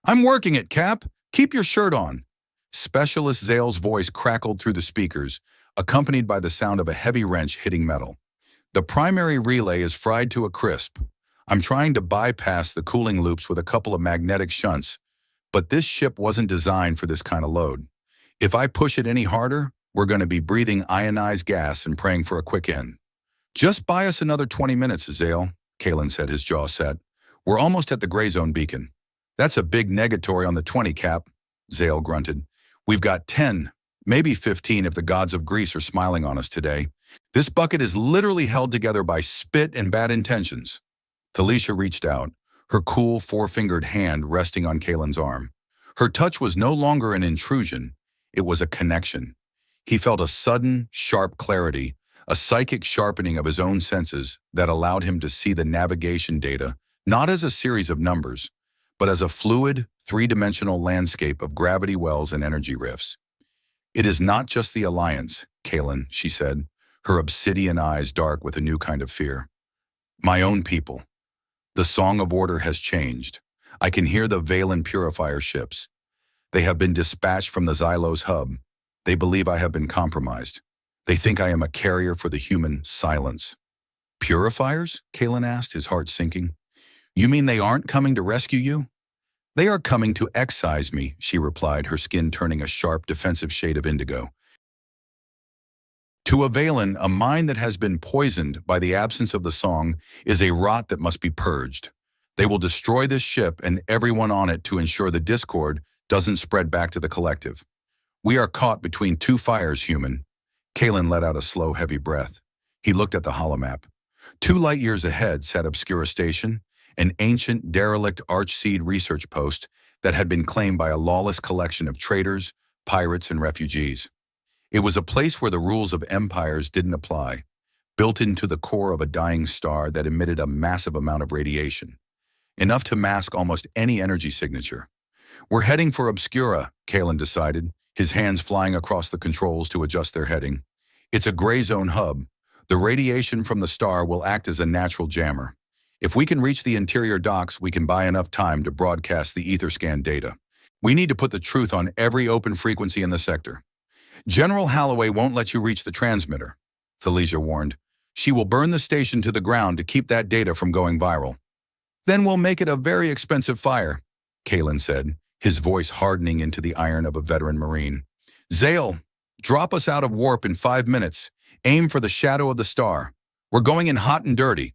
"I'm working it, Cap. Keep your shirt on." Specialist Zale's voice crackled through the speakers, accompanied by the sound of a heavy wrench hitting metal. "The primary relay is fried to a crisp. I'm trying to bypass the cooling loops with a couple of magnetic shunts, but this ship wasn't designed for this kind of load. If I push it any harder, we're going to be breathing ionized gas and praying for a quick end." "Just buy us another 20 minutes, Zale," Kaelen said, his jaw set. "We're almost at the gray zone beacon." "That's a big negatory on the 20, Cap," Zale grunted. "We've got 10, maybe 15 if the gods of Greece are smiling on us today. This bucket is literally held together by spit and bad intentions." Thalicia reached out, her cool 4-fingered hand resting on Kaelen's arm. Her touch was no longer an intrusion, it was a connection. He felt a sudden, sharp clarity, a psychic sharpening of his own senses that allowed him to see the navigation data not as a series of numbers, but as a fluid, 3-dimensional landscape of gravity wells and energy rifts. "It is not just the Alliance, Kaelen," she said, her obsidian eyes dark with a new kind of fear. "My own people. The song of order has changed. I can hear the Vaelen purifier ships. They have been dispatched from the Xylos hub. They believe I have been compromised. They think I am a carrier for the human silence." "Purifiers?" Kaelen asked, his heart sinking. "You mean they aren't coming to rescue you?" "They are coming to excise me," she replied, her skin turning a sharp, defensive shade of indigo. "To a Vaelen, a mind that has been poisoned by the absence of the song is a rot that must be purged. They will destroy this ship and everyone on it to ensure the discord doesn't spread back to the collective. We are caught between 2 fires, human." Kaelen let out a slow, heavy breath. He looked at the holomap. 2 light years ahead sat Obscura Station, an ancient, derelict Archseed research post that had been claimed by a lawless collection of traitors, pirates, and refugees. It was a place where the rules of empires didn't apply, built into the core of a dying star that emitted a massive amount of radiation, enough to mask almost any energy signature. "We're heading for Obscura," Kaelen decided, his hands flying across the controls to adjust their heading. "It's a gray zone hub. The radiation from the star will act as a natural jammer. If we can reach the interior docks, we can buy enough time to broadcast the Etherscan data. We need to put the truth on every open frequency in the sector." "General Halloway won't let you reach the transmitter," Thalicia warned. "She will burn the station to the ground to keep that data from going viral." "Then we'll make it a very expensive fire," Kaelen said, his voice hardening into the iron of a veteran Marine. "Zale, drop us out of warp in 5 minutes. Aim for the shadow of the star. We're going in hot and dirty."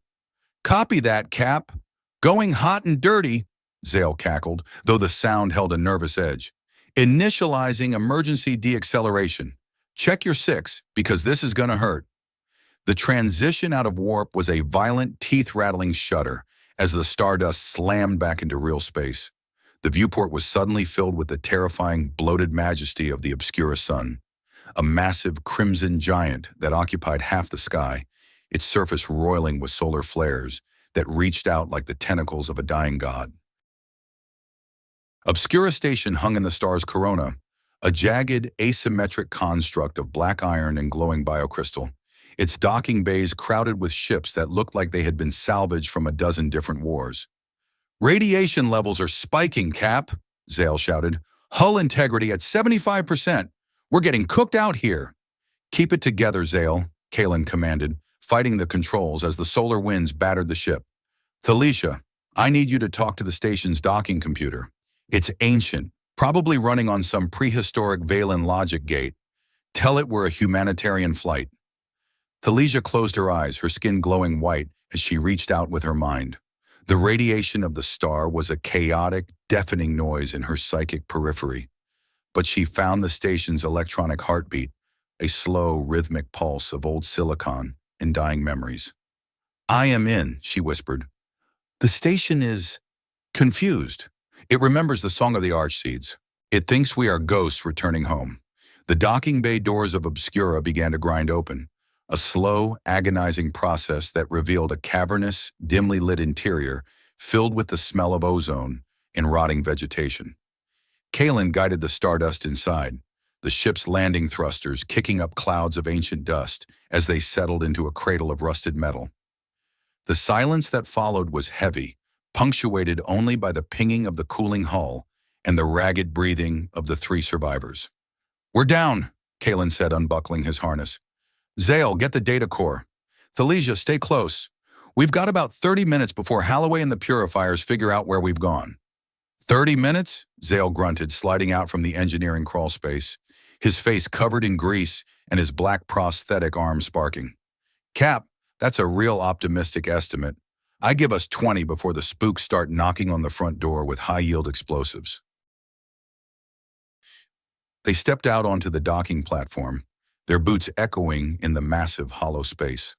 "Copy that, Cap. Going hot and dirty," Zale cackled, though the sound held a nervous edge. "Initializing emergency deacceleration. Check your 6, because this is gonna hurt." The transition out of warp was a violent, teeth-rattling shudder as the stardust slammed back into real space. The viewport was suddenly filled with the terrifying, bloated majesty of the Obscura sun, a massive crimson giant that occupied half the sky, its surface roiling with solar flares that reached out like the tentacles of a dying god. Obscura Station hung in the star's corona, a jagged, asymmetric construct of black iron and glowing biocrystal, its docking bays crowded with ships that looked like they had been salvaged from a dozen different wars. "Radiation levels are spiking, Cap," Zale shouted. "Hull integrity at 75%. We're getting cooked out here." "Keep it together, Zale," Kaelen commanded, fighting the controls as the solar winds battered the ship. "Thalicia, I need you to talk to the station's docking computer. It's ancient, probably running on some prehistoric Vaelen logic gate. Tell it we're a humanitarian flight." Thalicia closed her eyes, her skin glowing white as she reached out with her mind. The radiation of the star was a chaotic, deafening noise in her psychic periphery. But she found the station's electronic heartbeat, a slow, rhythmic pulse of old silicon and dying memories. "I am in," she whispered. "The station is confused. It remembers the song of the Archseeds. It thinks we are ghosts returning home." The docking bay doors of Obscura began to grind open, a slow, agonizing process that revealed a cavernous, dimly lit interior filled with the smell of ozone and rotting vegetation. Kaelen guided the stardust inside, the ship's landing thrusters kicking up clouds of ancient dust as they settled into a cradle of rusted metal. The silence that followed was heavy, punctuated only by the pinging of the cooling hull and the ragged breathing of the three survivors. "We're down," Kaelen said, unbuckling his harness. "Zael, get the data core. Thalesia, stay close. We've got about 30 minutes before Halloway and the purifiers figure out where we've gone." 30 minutes? Zael grunted, sliding out from the engineering crawl space, his face covered in grease and his black prosthetic arm sparking. "Cap, that's a real optimistic estimate. I give us 20 before the spooks start knocking on the front door with high-yield explosives." They stepped out onto the docking platform, their boots echoing in the massive hollow space.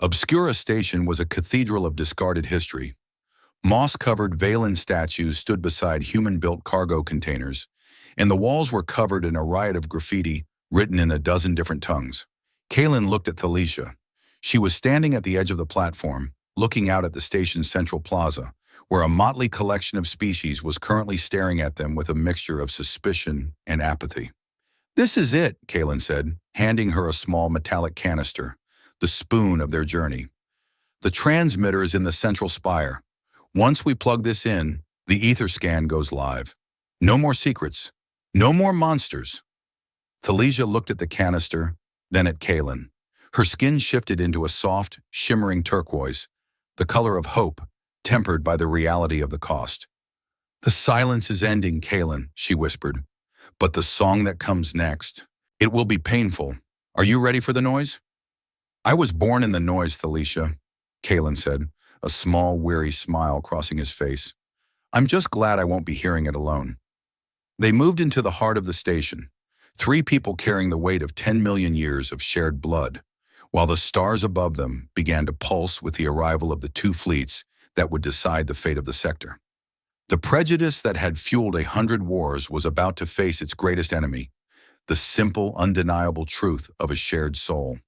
Obscura Station was a cathedral of discarded history. Moss-covered Vaelen statues stood beside human-built cargo containers, and the walls were covered in a riot of graffiti written in a dozen different tongues. Kaelen looked at Thalesia. She was standing at the edge of the platform, looking out at the station's central plaza, where a motley collection of species was currently staring at them with a mixture of suspicion and apathy. "This is it," Kaelen said, handing her a small metallic canister, the spoon of their journey. "The transmitter is in the central spire. Once we plug this in, the ether scan goes live. No more secrets. No more monsters." Thalesia looked at the canister, then at Kaelen. Her skin shifted into a soft, shimmering turquoise, the color of hope, tempered by the reality of the cost. "The silence is ending, Kaelen," she whispered. "But the song that comes next, it will be painful. Are you ready for the noise?" "I was born in the noise, Thalesia," Kaelen said, a small, weary smile crossing his face. "I'm just glad I won't be hearing it alone." They moved into the heart of the station, three people carrying the weight of 10 million years of shared blood, while the stars above them began to pulse with the arrival of the two fleets that would decide the fate of the sector. The prejudice that had fueled 100 wars was about to face its greatest enemy, the simple, undeniable truth of a shared soul.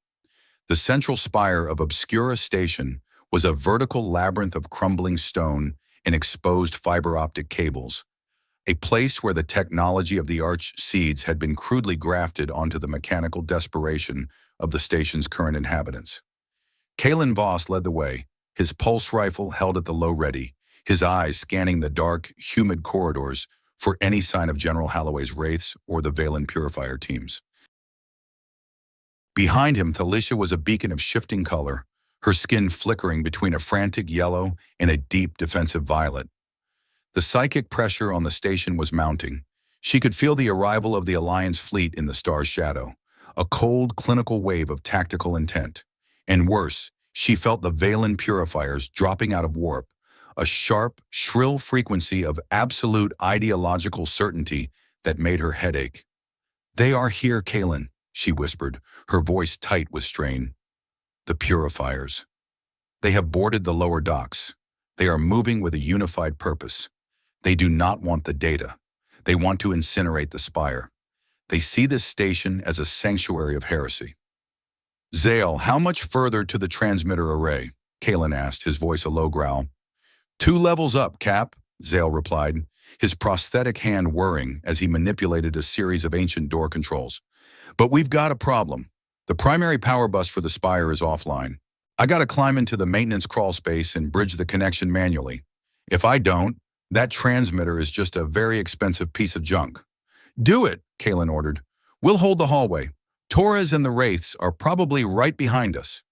The central spire of Obscura Station was a vertical labyrinth of crumbling stone and exposed fiber optic cables, a place where the technology of the Arch-Seeds had been crudely grafted onto the mechanical desperation of the station's current inhabitants. Kaelen Voss led the way, his pulse rifle held at the low ready, his eyes scanning the dark, humid corridors for any sign of General Halloway's wraiths or the Vaelen purifier teams. Behind him, Thalesia was a beacon of shifting color, her skin flickering between a frantic yellow and a deep defensive violet. The psychic pressure on the station was mounting. She could feel the arrival of the Alliance fleet in the star's shadow, a cold, clinical wave of tactical intent. And worse, she felt the Vaelen purifiers dropping out of warp, a sharp, shrill frequency of absolute ideological certainty that made her head ache. "They are here, Kaelen," she whispered, her voice tight with strain. "The purifiers. They have boarded the lower docks. They are moving with a unified purpose. They do not want the data. They want to incinerate the spire. They see this station as a sanctuary of heresy." "Zael, how much further to the transmitter array?" Kaelen asked, his voice a low growl. 2 levels up, Cap," Zael replied, his prosthetic hand whirring as he manipulated a series of ancient door controls. "But we've got a problem. The primary power bus for the spire is offline. I gotta climb into the maintenance crawl space and bridge the connection manually. If I don't, that transmitter is just a very expensive piece of junk." "Do it," Kaelen ordered. "We'll hold the hallway. Torres and the Wraiths are probably right behind us."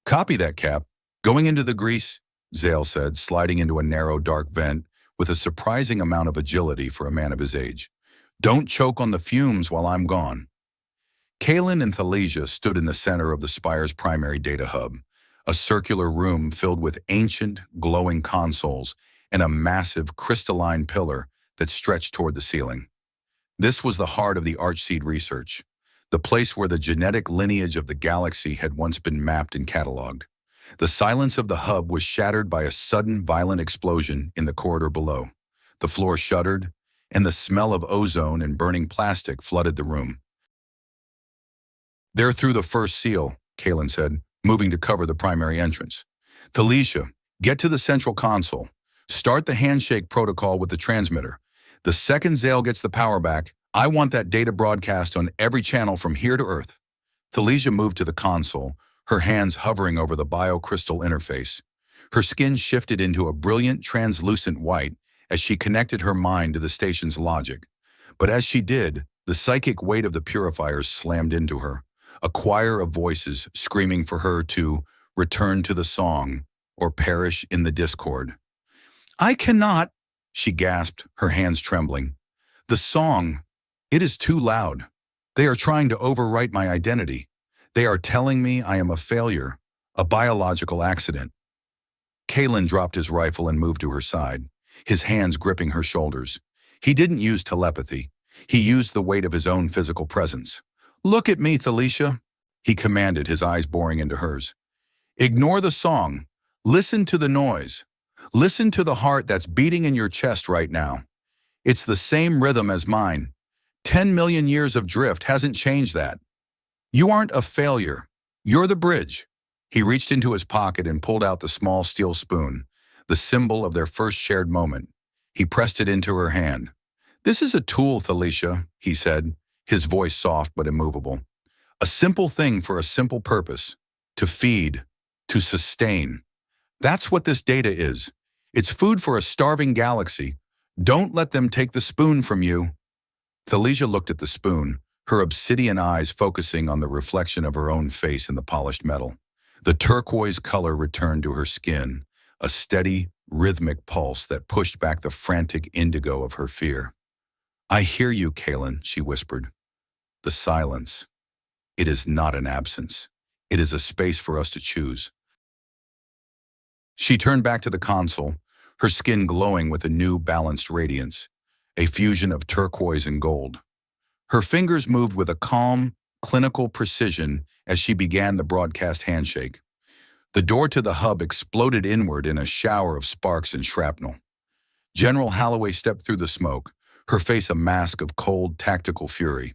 "Copy that, Cap. Going into the grease," Zael said, sliding into a narrow, dark vent with a surprising amount of agility for a man of his age. "Don't choke on the fumes while I'm gone." Kaelen and Thalesia stood in the center of the spire's primary data hub, a circular room filled with ancient, glowing consoles and a massive, crystalline pillar that stretched toward the ceiling. This was the heart of the Archseed research, the place where the genetic lineage of the galaxy had once been mapped and cataloged. The silence of the hub was shattered by a sudden, violent explosion in the corridor below. The floor shuddered, and the smell of ozone and burning plastic flooded the room. "They're through the first seal," Kaelen said, moving to cover the primary entrance. "Talisha, get to the central console. Start the handshake protocol with the transmitter. The second Zale gets the power back, I want that data broadcast on every channel from here to Earth." Talisha moved to the console, her hands hovering over the biocrystal interface. Her skin shifted into a brilliant, translucent white as she connected her mind to the station's logic. But as she did, the psychic weight of the purifiers slammed into her, a choir of voices screaming for her to return to the song or perish in the discord. "I cannot," she gasped, her hands trembling. "The song, it is too loud. They are trying to overwrite my identity. They are telling me I am a failure, a biological accident." Kaelen dropped his rifle and moved to her side, his hands gripping her shoulders. He didn't use telepathy. He used the weight of his own physical presence. "Look at me, Talisha," he commanded, his eyes boring into hers. "Ignore the song. Listen to the noise. Listen to the heart that's beating in your chest right now. It's the same rhythm as mine. 10 million years of drift hasn't changed that. You aren't a failure. You're the bridge." He reached into his pocket and pulled out the small steel spoon, the symbol of their first shared moment. He pressed it into her hand. "This is a tool, Talisha," he said, his voice soft but immovable. "A simple thing for a simple purpose. To feed. To sustain. That's what this data is. It's food for a starving galaxy. Don't let them take the spoon from you." Talisha looked at the spoon, her obsidian eyes focusing on the reflection of her own face in the polished metal. The turquoise color returned to her skin, a steady, rhythmic pulse that pushed back the frantic indigo of her fear. "I hear you, Kaelen," she whispered. "The silence. It is not an absence. It is a space for us to choose." She turned back to the console, her skin glowing with a new balanced radiance, a fusion of turquoise and gold. Her fingers moved with a calm, clinical precision as she began the broadcast handshake. The door to the hub exploded inward in a shower of sparks and shrapnel. General Holloway stepped through the smoke, her face a mask of cold, tactical fury.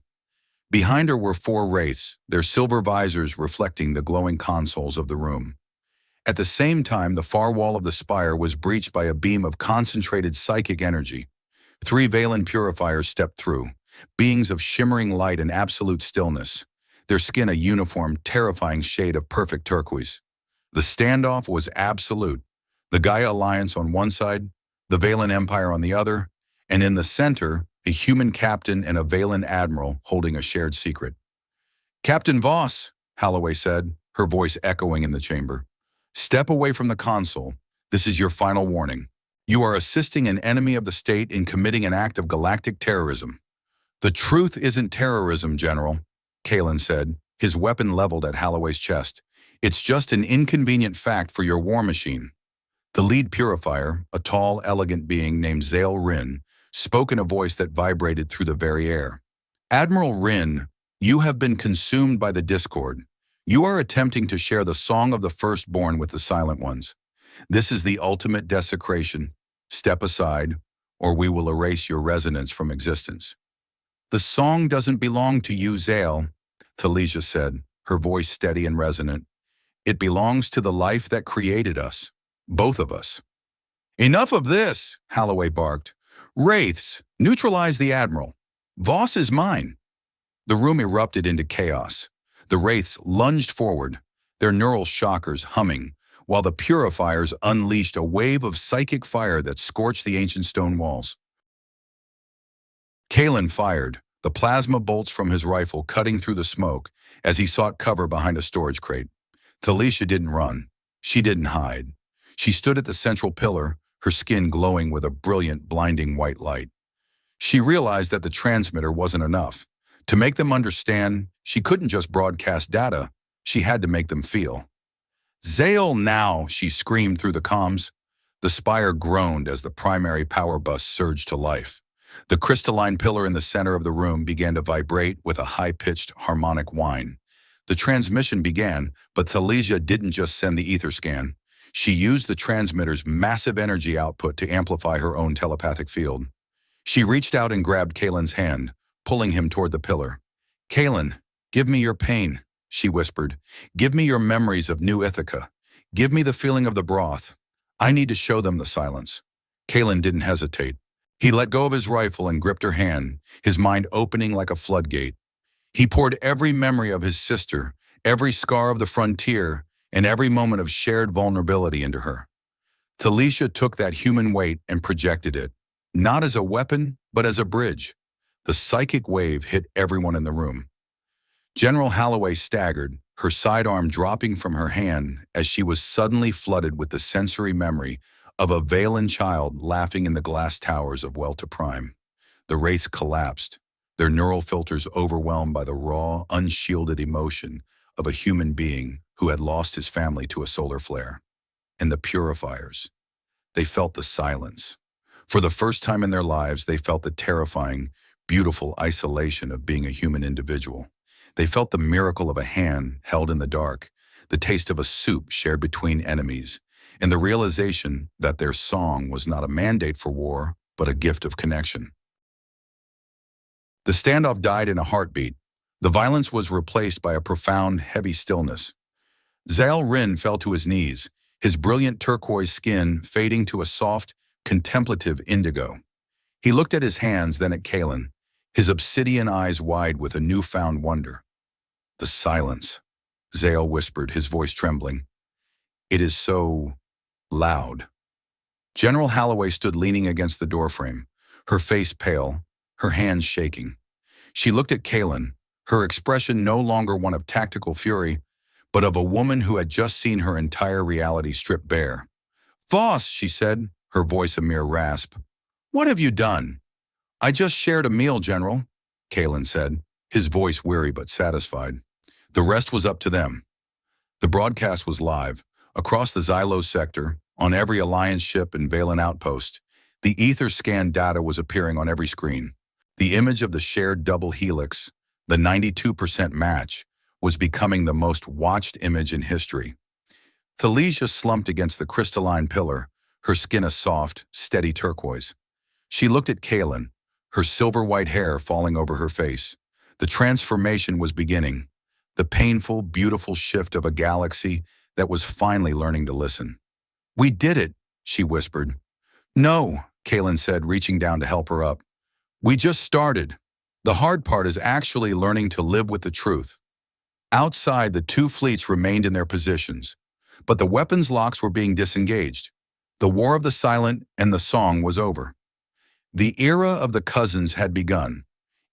Behind her were 4 wraiths, their silver visors reflecting the glowing consoles of the room. At the same time, the far wall of the spire was breached by a beam of concentrated psychic energy. 3 Vaelen purifiers stepped through, beings of shimmering light and absolute stillness, their skin a uniform, terrifying shade of perfect turquoise. The standoff was absolute. The Gaia Alliance on one side, the Vaelen Empire on the other, and in the center, a human captain and a Vaelen Admiral holding a shared secret. "Captain Voss," Holloway said, her voice echoing in the chamber. "Step away from the console. This is your final warning. You are assisting an enemy of the state in committing an act of galactic terrorism." "The truth isn't terrorism, General," Kaelen said, his weapon leveled at Holloway's chest. "It's just an inconvenient fact for your war machine." The lead purifier, a tall, elegant being named Zale Rin, spoke in a voice that vibrated through the very air. "Admiral Rin, you have been consumed by the discord. You are attempting to share the song of the firstborn with the silent ones. This is the ultimate desecration. Step aside, or we will erase your resonance from existence." "The song doesn't belong to you, Zale," Talisha said, her voice steady and resonant. "It belongs to the life that created us, both of us." "Enough of this," Holloway barked. "Wraiths, neutralize the Admiral. Voss is mine." The room erupted into chaos. The wraiths lunged forward, their neural shockers humming, while the purifiers unleashed a wave of psychic fire that scorched the ancient stone walls. Kaelen fired, the plasma bolts from his rifle cutting through the smoke as he sought cover behind a storage crate. Talisha didn't run. She didn't hide. She stood at the central pillar, her skin glowing with a brilliant, blinding white light. She realized that the transmitter wasn't enough. To make them understand, she couldn't just broadcast data, she had to make them feel. "Zale now," she screamed through the comms. The spire groaned as the primary power bus surged to life. The crystalline pillar in the center of the room began to vibrate with a high-pitched harmonic whine. The transmission began, but Thalesia didn't just send the ether scan. She used the transmitter's massive energy output to amplify her own telepathic field. She reached out and grabbed Kaelen's hand, pulling him toward the pillar. "Kaelen, give me your pain," she whispered. "Give me your memories of New Ithaca. Give me the feeling of the broth. I need to show them the silence." Kaelen didn't hesitate. He let go of his rifle and gripped her hand, his mind opening like a floodgate. He poured every memory of his sister, every scar of the frontier, and every moment of shared vulnerability into her. Thalesia took that human weight and projected it, not as a weapon, but as a bridge. The psychic wave hit everyone in the room. General Holloway staggered, her sidearm dropping from her hand as she was suddenly flooded with the sensory memory of a Vaelen child laughing in the glass towers of Welta Prime. The wraiths collapsed, their neural filters overwhelmed by the raw, unshielded emotion of a human being who had lost his family to a solar flare. And the purifiers. They felt the silence. For the first time in their lives, they felt the terrifying, beautiful isolation of being a human individual. They felt the miracle of a hand held in the dark, the taste of a soup shared between enemies, and the realization that their song was not a mandate for war, but a gift of connection. The standoff died in a heartbeat. The violence was replaced by a profound, heavy stillness. Zael Rin fell to his knees, his brilliant turquoise skin fading to a soft, contemplative indigo. He looked at his hands, then at Kaelen, his obsidian eyes wide with a newfound wonder. "The silence," Zael whispered, his voice trembling. "It is so loud." General Holloway stood leaning against the doorframe, her face pale, her hands shaking. She looked at Kaelen, her expression no longer one of tactical fury, but of a woman who had just seen her entire reality stripped bare. "Voss," she said, her voice a mere rasp. "What have you done?" "I just shared a meal, General," Kaelen said, his voice weary but satisfied. The rest was up to them. The broadcast was live, across the Xylos sector, on every Alliance ship and Vaelen outpost. The ether scan data was appearing on every screen. The image of the shared double helix, the 92% match, was becoming the most watched image in history. Thalesia slumped against the crystalline pillar, her skin a soft, steady turquoise. She looked at Kaelen, her silver-white hair falling over her face. The transformation was beginning, the painful, beautiful shift of a galaxy that was finally learning to listen. "We did it," she whispered. "No," Kaelen said, reaching down to help her up. "We just started. The hard part is actually learning to live with the truth." Outside, the two fleets remained in their positions, but the weapons locks were being disengaged. The War of the Silent and the Song was over. The era of the cousins had begun,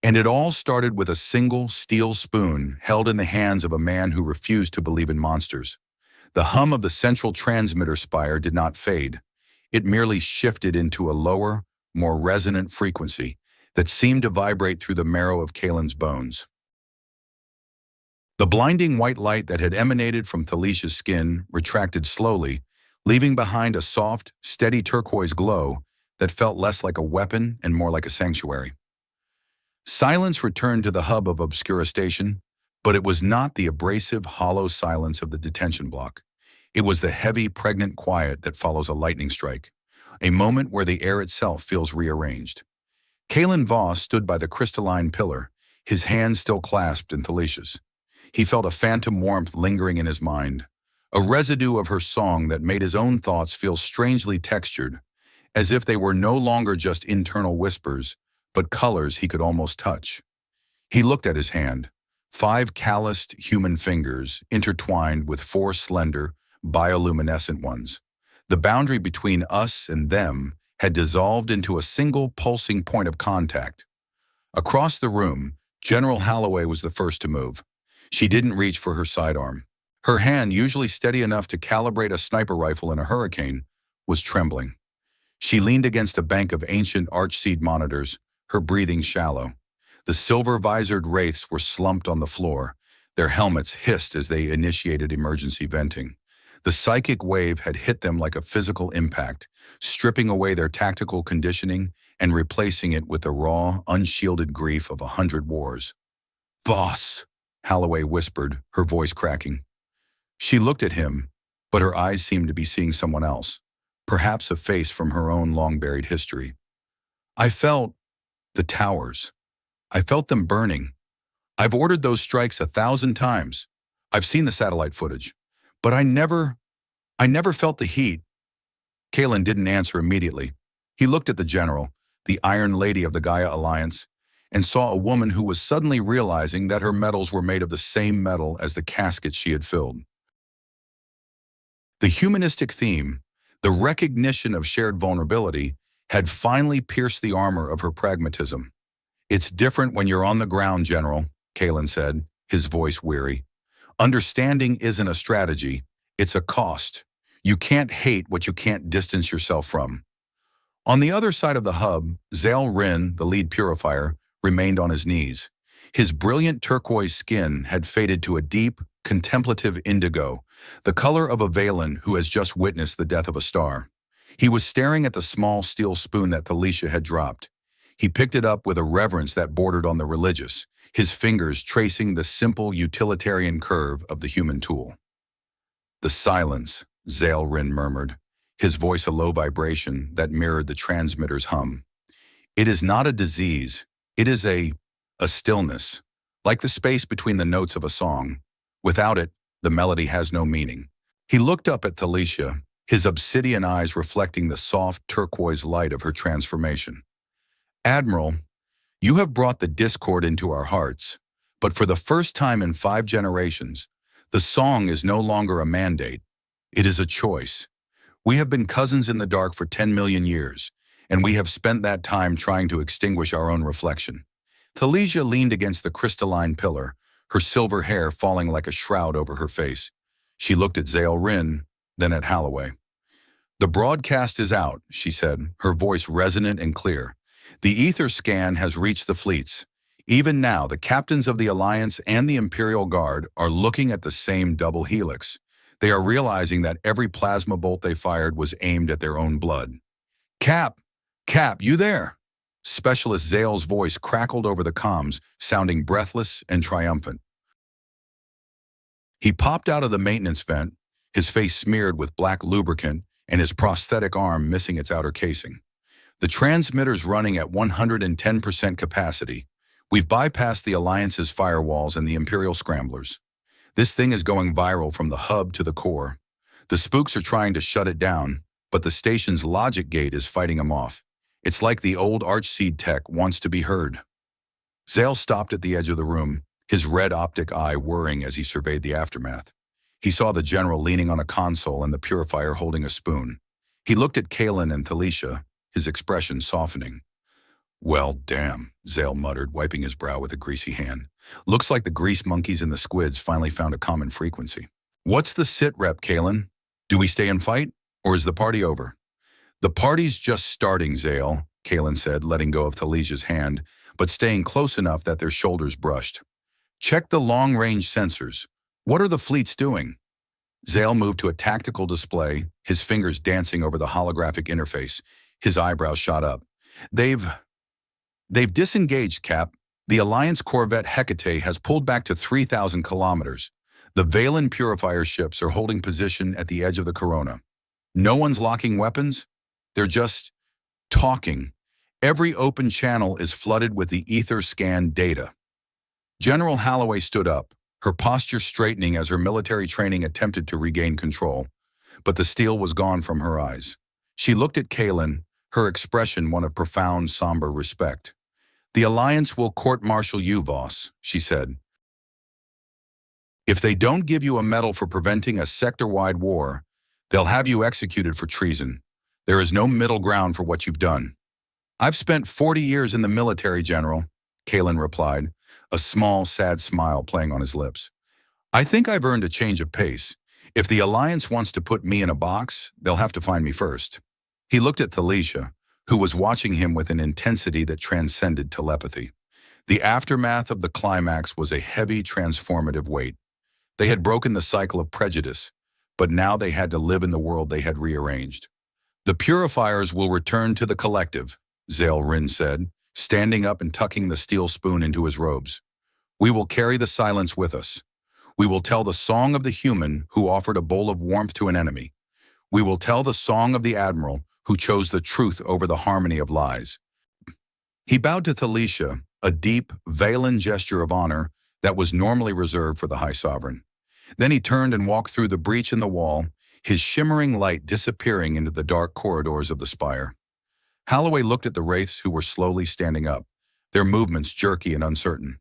and it all started with a single steel spoon held in the hands of a man who refused to believe in monsters. The hum of the central transmitter spire did not fade. It merely shifted into a lower, more resonant frequency that seemed to vibrate through the marrow of Kaelen's bones. The blinding white light that had emanated from Thalesia's skin retracted slowly, leaving behind a soft, steady turquoise glow that felt less like a weapon and more like a sanctuary. Silence returned to the hub of Obscura Station, but it was not the abrasive, hollow silence of the detention block. It was the heavy, pregnant quiet that follows a lightning strike, a moment where the air itself feels rearranged. Kaelen Voss stood by the crystalline pillar, his hands still clasped in Thalesia's. He felt a phantom warmth lingering in his mind, a residue of her song that made his own thoughts feel strangely textured, as if they were no longer just internal whispers, but colors he could almost touch. He looked at his hand, 5 calloused human fingers intertwined with 4 slender, bioluminescent ones. The boundary between us and them had dissolved into a single pulsing point of contact. Across the room, General Holloway was the first to move. She didn't reach for her sidearm. Her hand, usually steady enough to calibrate a sniper rifle in a hurricane, was trembling. She leaned against a bank of ancient archseed monitors, her breathing shallow. The silver-visored wraiths were slumped on the floor. Their helmets hissed as they initiated emergency venting. The psychic wave had hit them like a physical impact, stripping away their tactical conditioning and replacing it with the raw, unshielded grief of 100 wars. "Voss," Holloway whispered, her voice cracking. She looked at him, but her eyes seemed to be seeing someone else, perhaps a face from her own long-buried history. "I felt the towers. I felt them burning. I've ordered those strikes 1,000 times. I've seen the satellite footage. But I never felt the heat." Kaelen didn't answer immediately. He looked at the general, the Iron Lady of the Gaia Alliance, and saw a woman who was suddenly realizing that her metals were made of the same metal as the caskets she had filled. The humanistic theme, the recognition of shared vulnerability, had finally pierced the armor of her pragmatism. "It's different when you're on the ground, General," Kaelen said, his voice weary. "Understanding isn't a strategy, it's a cost. You can't hate what you can't distance yourself from." On the other side of the hub, Zael Rin, the lead purifier, remained on his knees. His brilliant turquoise skin had faded to a deep, contemplative indigo, the color of a Vaelen who has just witnessed the death of a star. He was staring at the small steel spoon that Thalicia had dropped. He picked it up with a reverence that bordered on the religious, his fingers tracing the simple utilitarian curve of the human tool. "The silence," Zael Rin murmured, his voice a low vibration that mirrored the transmitter's hum. "It is not a disease, it is a stillness, like the space between the notes of a song. Without it, the melody has no meaning." He looked up at Thalicia, his obsidian eyes reflecting the soft turquoise light of her transformation. "Admiral, you have brought the discord into our hearts, but for the first time in 5 generations, the song is no longer a mandate. It is a choice. We have been cousins in the dark for 10 million years, and we have spent that time trying to extinguish our own reflection." Thalicia leaned against the crystalline pillar, her silver hair falling like a shroud over her face. She looked at Zael Rin, then at Holloway. "The broadcast is out," she said, her voice resonant and clear. "The ether scan has reached the fleets. Even now, the captains of the Alliance and the Imperial Guard are looking at the same double helix. They are realizing that every plasma bolt they fired was aimed at their own blood." Cap, you there?" Specialist Zael's voice crackled over the comms, sounding breathless and triumphant. He popped out of the maintenance vent, his face smeared with black lubricant and his prosthetic arm missing its outer casing. "The transmitter's running at 110% capacity. We've bypassed the Alliance's firewalls and the Imperial scramblers. This thing is going viral from the hub to the core. The spooks are trying to shut it down, but the station's logic gate is fighting them off. It's like the old Archseed tech wants to be heard." Zael stopped at the edge of the room, his red optic eye whirring as he surveyed the aftermath. He saw the general leaning on a console and the purifier holding a spoon. He looked at Kaelen and Thalicia, his expression softening. "Well, damn," Zael muttered, wiping his brow with a greasy hand. "Looks like the grease monkeys and the squids finally found a common frequency." "What's the sit rep, Kaelen? Do we stay and fight, or is the party over?" "The party's just starting, Zael," Kaelen said, letting go of Thalicia's hand, but staying close enough that their shoulders brushed. "Check the long-range sensors. What are the fleets doing?" Zael moved to a tactical display, his fingers dancing over the holographic interface. His eyebrows shot up. They've disengaged, Cap. The Alliance corvette Hecate has pulled back to 3,000 kilometers. The Vaelen purifier ships are holding position at the edge of the corona. No one's locking weapons. They're just talking. Every open channel is flooded with the ether scan data. General Holloway stood up, her posture straightening as her military training attempted to regain control. But the steel was gone from her eyes. She looked at Kaelen, her expression one of profound, somber respect. "The Alliance will court-martial you, Voss," she said. "If they don't give you a medal for preventing a sector-wide war, they'll have you executed for treason. There is no middle ground for what you've done." "I've spent 40 years in the military, General," Kaelen replied, a small, sad smile playing on his lips. "I think I've earned a change of pace. If the Alliance wants to put me in a box, they'll have to find me first." He looked at Thalicia, who was watching him with an intensity that transcended telepathy. The aftermath of the climax was a heavy, transformative weight. They had broken the cycle of prejudice, but now they had to live in the world they had rearranged. "The purifiers will return to the collective," Zael said, standing up and tucking the steel spoon into his robes. We will carry the silence with us. We will tell the song of the human who offered a bowl of warmth to an enemy. We will tell the song of the admiral who chose the truth over the harmony of lies. He bowed to Thalicia, a deep, Vaelen gesture of honor that was normally reserved for the High Sovereign. Then he turned and walked through the breach in the wall, his shimmering light disappearing into the dark corridors of the spire. Holloway looked at the wraiths who were slowly standing up, their movements jerky and uncertain.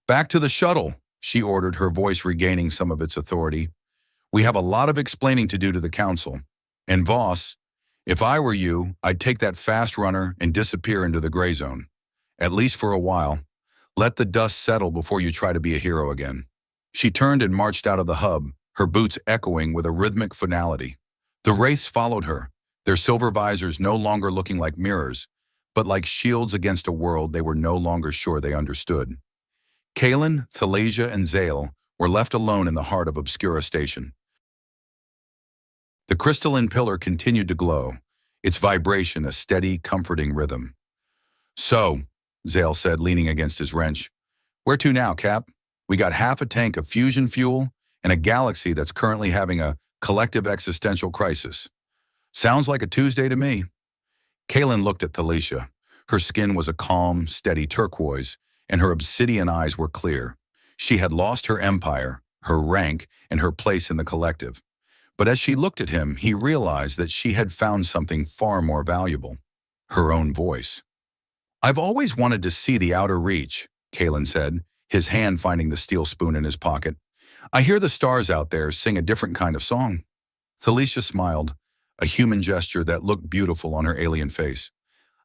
Back to the shuttle, she ordered, her voice regaining some of its authority. We have a lot of explaining to do to the Council. And Voss, if I were you, I'd take that fast runner and disappear into the gray zone. At least for a while. Let the dust settle before you try to be a hero again. She turned and marched out of the hub, her boots echoing with a rhythmic finality. The wraiths followed her, their silver visors no longer looking like mirrors, but like shields against a world they were no longer sure they understood. Kaelen, Thalasia, and Zael were left alone in the heart of Obscura Station. The crystalline pillar continued to glow, its vibration a steady, comforting rhythm. So, Zael said, leaning against his wrench, where to now, Cap? We got half a tank of fusion fuel and a galaxy that's currently having a collective existential crisis. Sounds like a Tuesday to me. Kaelen looked at Thalicia. Her skin was a calm, steady turquoise, and her obsidian eyes were clear. She had lost her empire, her rank, and her place in the collective. But as she looked at him, he realized that she had found something far more valuable, her own voice. I've always wanted to see the outer reach, Kaelen said, his hand finding the steel spoon in his pocket. I hear the stars out there sing a different kind of song. Thalicia smiled, a human gesture that looked beautiful on her alien face.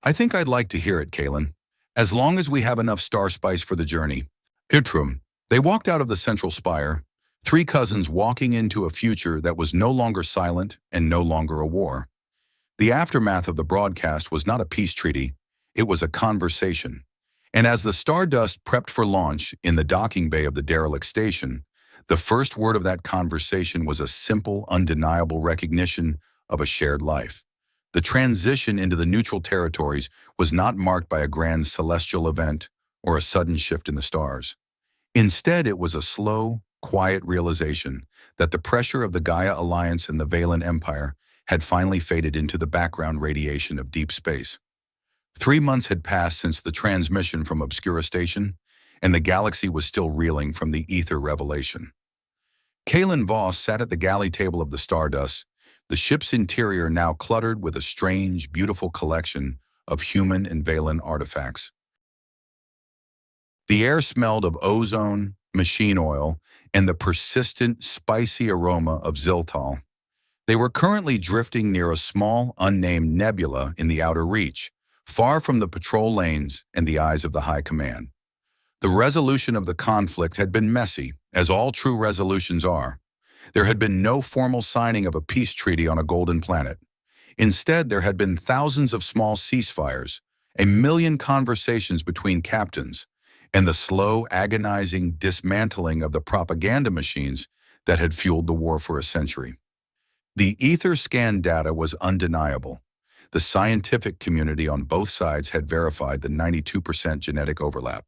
I think I'd like to hear it, Kaelen, as long as we have enough star spice for the journey. Itrum. They walked out of the central spire, three cousins walking into a future that was no longer silent and no longer a war. The aftermath of the broadcast was not a peace treaty, it was a conversation. And as the Stardust prepped for launch in the docking bay of the derelict station, the first word of that conversation was a simple, undeniable recognition of a shared life. The transition into the neutral territories was not marked by a grand celestial event or a sudden shift in the stars. Instead, it was a slow, quiet realization that the pressure of the Gaia Alliance and the Vaelen Empire had finally faded into the background radiation of deep space. 3 months had passed since the transmission from Obscura Station, and the galaxy was still reeling from the ether revelation. Kaelen Voss sat at the galley table of the Stardust, the ship's interior now cluttered with a strange, beautiful collection of human and Vaelen artifacts. The air smelled of ozone, machine oil, and the persistent, spicy aroma of zilthal. They were currently drifting near a small, unnamed nebula in the outer reach, far from the patrol lanes and the eyes of the High Command. The resolution of the conflict had been messy, as all true resolutions are. There had been no formal signing of a peace treaty on a golden planet. Instead, there had been thousands of small ceasefires, 1 million conversations between captains, and the slow, agonizing dismantling of the propaganda machines that had fueled the war for a century. The ether scan data was undeniable. The scientific community on both sides had verified the 92% genetic overlap.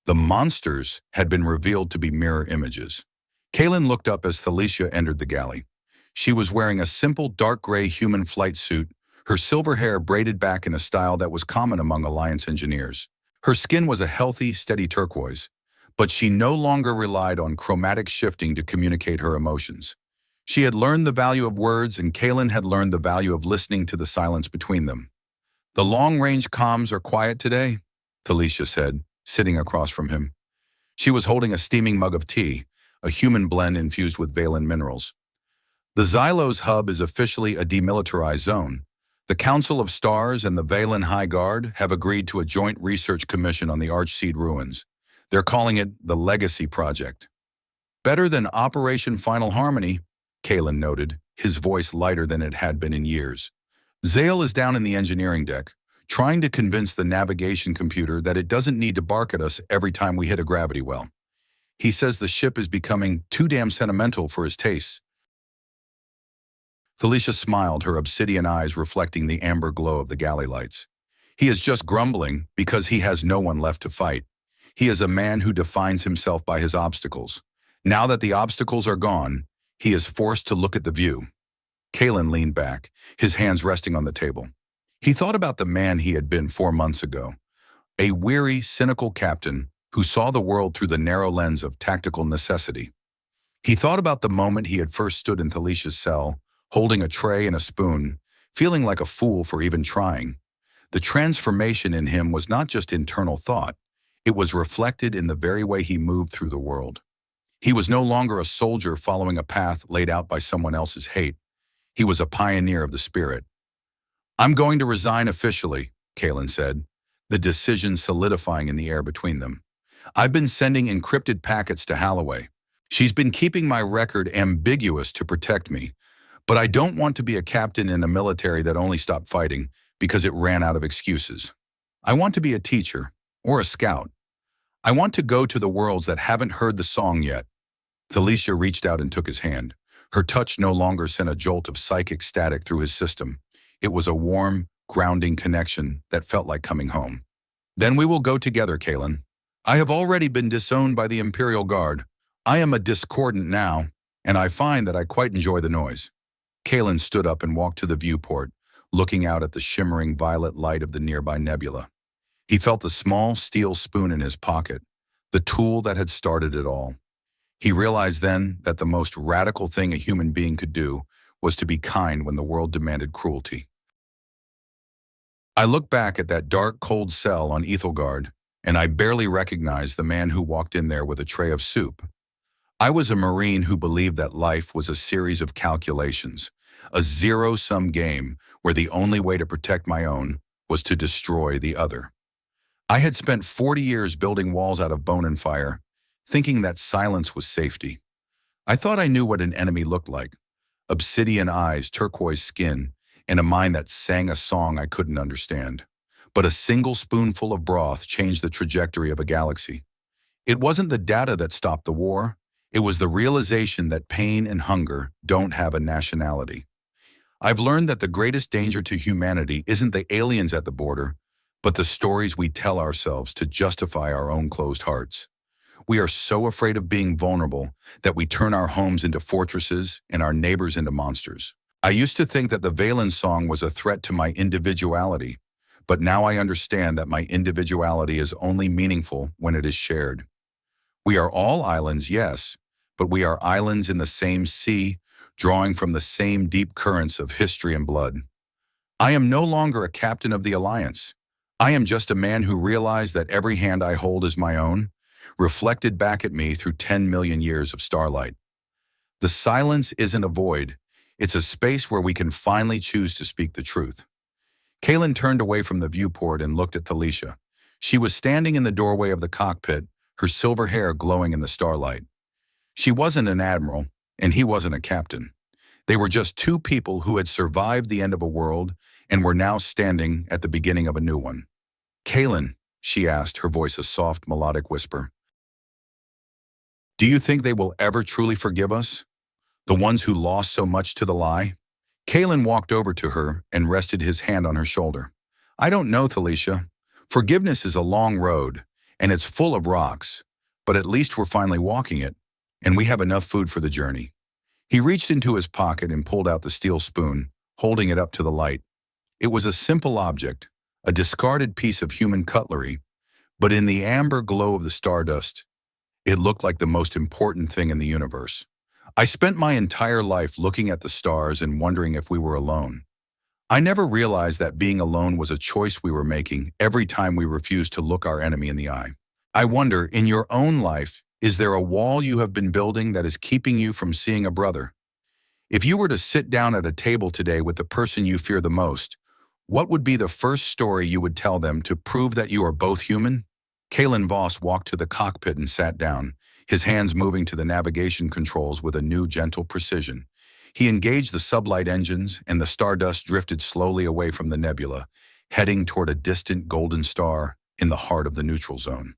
The monsters had been revealed to be mirror images. Kaelen looked up as Thalicia entered the galley. She was wearing a simple dark gray human flight suit, her silver hair braided back in a style that was common among Alliance engineers. Her skin was a healthy, steady turquoise, but she no longer relied on chromatic shifting to communicate her emotions. She had learned the value of words, and Kaelen had learned the value of listening to the silence between them. The long-range comms are quiet today, Thalicia said, sitting across from him. She was holding a steaming mug of tea, a human blend infused with Vaelen minerals. The Xylos hub is officially a demilitarized zone. The Council of Stars and the Vaelen High Guard have agreed to a joint research commission on the Archseed ruins. They're calling it the Legacy Project. Better than Operation Final Harmony, Kaelen noted, his voice lighter than it had been in years. Zael is down in the engineering deck, trying to convince the navigation computer that it doesn't need to bark at us every time we hit a gravity well. He says the ship is becoming too damn sentimental for his tastes. Thalicia smiled, her obsidian eyes reflecting the amber glow of the galley lights. He is just grumbling because he has no one left to fight. He is a man who defines himself by his obstacles. Now that the obstacles are gone, he is forced to look at the view. Kaelen leaned back, his hands resting on the table. He thought about the man he had been 4 months ago, a weary, cynical captain who saw the world through the narrow lens of tactical necessity. He thought about the moment he had first stood in Thalicia's cell, holding a tray and a spoon, feeling like a fool for even trying. The transformation in him was not just internal thought, it was reflected in the very way he moved through the world. He was no longer a soldier following a path laid out by someone else's hate. He was a pioneer of the spirit. "I'm going to resign officially," Kaelen said, the decision solidifying in the air between them. "I've been sending encrypted packets to Holloway. She's been keeping my record ambiguous to protect me, but I don't want to be a captain in a military that only stopped fighting because it ran out of excuses. I want to be a teacher or a scout. I want to go to the worlds that haven't heard the song yet." Thalicia reached out and took his hand. Her touch no longer sent a jolt of psychic static through his system. It was a warm, grounding connection that felt like coming home. "Then we will go together, Kaelen. I have already been disowned by the Imperial Guard. I am a discordant now, and I find that I quite enjoy the noise." Kaelen stood up and walked to the viewport, looking out at the shimmering violet light of the nearby nebula. He felt the small steel spoon in his pocket, the tool that had started it all. He realized then that the most radical thing a human being could do was to be kind when the world demanded cruelty. I look back at that dark, cold cell on Ethelgard, and I barely recognize the man who walked in there with a tray of soup. I was a Marine who believed that life was a series of calculations, a zero-sum game where the only way to protect my own was to destroy the other. I had spent 40 years building walls out of bone and fire, thinking that silence was safety. I thought I knew what an enemy looked like: obsidian eyes, turquoise skin, and a mind that sang a song I couldn't understand. But a single spoonful of broth changed the trajectory of a galaxy. It wasn't the data that stopped the war. It was the realization that pain and hunger don't have a nationality. I've learned that the greatest danger to humanity isn't the aliens at the border, but the stories we tell ourselves to justify our own closed hearts. We are so afraid of being vulnerable that we turn our homes into fortresses and our neighbors into monsters. I used to think that the Vaelen song was a threat to my individuality, but now I understand that my individuality is only meaningful when it is shared. We are all islands, yes, but we are islands in the same sea, drawing from the same deep currents of history and blood. I am no longer a captain of the Alliance. I am just a man who realized that every hand I hold is my own, reflected back at me through 10 million years of starlight. The silence isn't a void. It's a space where we can finally choose to speak the truth. Kaelen turned away from the viewport and looked at Thalicia. She was standing in the doorway of the cockpit, her silver hair glowing in the starlight. She wasn't an admiral, and he wasn't a captain. They were just two people who had survived the end of a world and were now standing at the beginning of a new one. "Kaelen," she asked, her voice a soft, melodic whisper, "do you think they will ever truly forgive us? The ones who lost so much to the lie?" Kaelen walked over to her and rested his hand on her shoulder. "I don't know, Thalicia. Forgiveness is a long road, and it's full of rocks, but at least we're finally walking it, and we have enough food for the journey." He reached into his pocket and pulled out the steel spoon, holding it up to the light. It was a simple object, a discarded piece of human cutlery, but in the amber glow of the stardust, it looked like the most important thing in the universe. "I spent my entire life looking at the stars and wondering if we were alone. I never realized that being alone was a choice we were making every time we refused to look our enemy in the eye. I wonder, in your own life, is there a wall you have been building that is keeping you from seeing a brother? If you were to sit down at a table today with the person you fear the most, what would be the first story you would tell them to prove that you are both human?" Kaelen Voss walked to the cockpit and sat down, his hands moving to the navigation controls with a new, gentle precision. He engaged the sublight engines, and the stardust drifted slowly away from the nebula, heading toward a distant golden star in the heart of the neutral zone.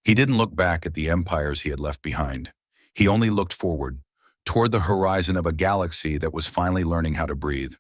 He didn't look back at the empires he had left behind. He only looked forward, toward the horizon of a galaxy that was finally learning how to breathe.